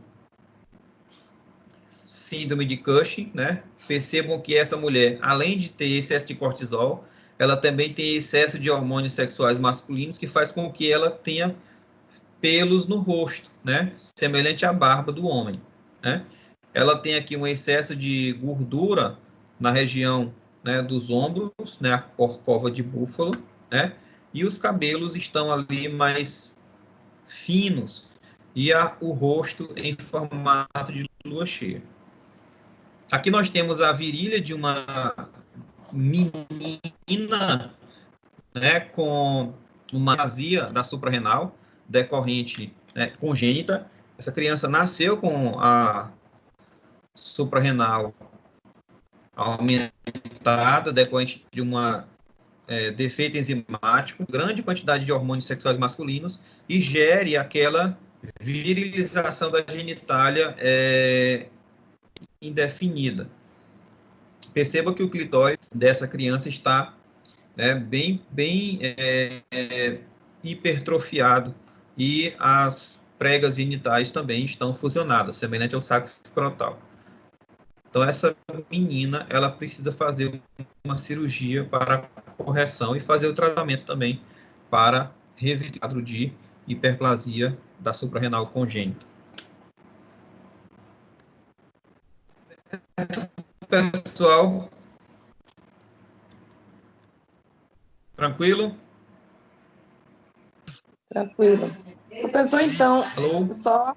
síndrome de Cushing, né? Percebam que essa mulher, além de ter excesso de cortisol, ela também tem excesso de hormônios sexuais masculinos, que faz com que ela tenha pelos no rosto, né? Semelhante à barba do homem, né? Ela tem aqui um excesso de gordura na região, né, dos ombros, né, a corcova de búfalo, né? E os cabelos estão ali mais finos e o rosto em formato de lua cheia. Aqui nós temos a virilha de uma menina, né, com uma aplasia da suprarrenal decorrente, né, congênita. Essa criança nasceu com a suprarrenal aumentada decorrente de uma defeito enzimático, grande quantidade de hormônios sexuais masculinos e gere aquela virilização da genitália indefinida. Perceba que o clitóris dessa criança está bem hipertrofiado e as pregas genitais também estão fusionadas, semelhante ao saco escrotal. Então, essa menina, ela precisa fazer uma cirurgia para correção e fazer o tratamento também para reverter o quadro de hiperplasia da suprarrenal congênita. Pessoal, tranquilo? Tranquilo. Professor, então, Alô? só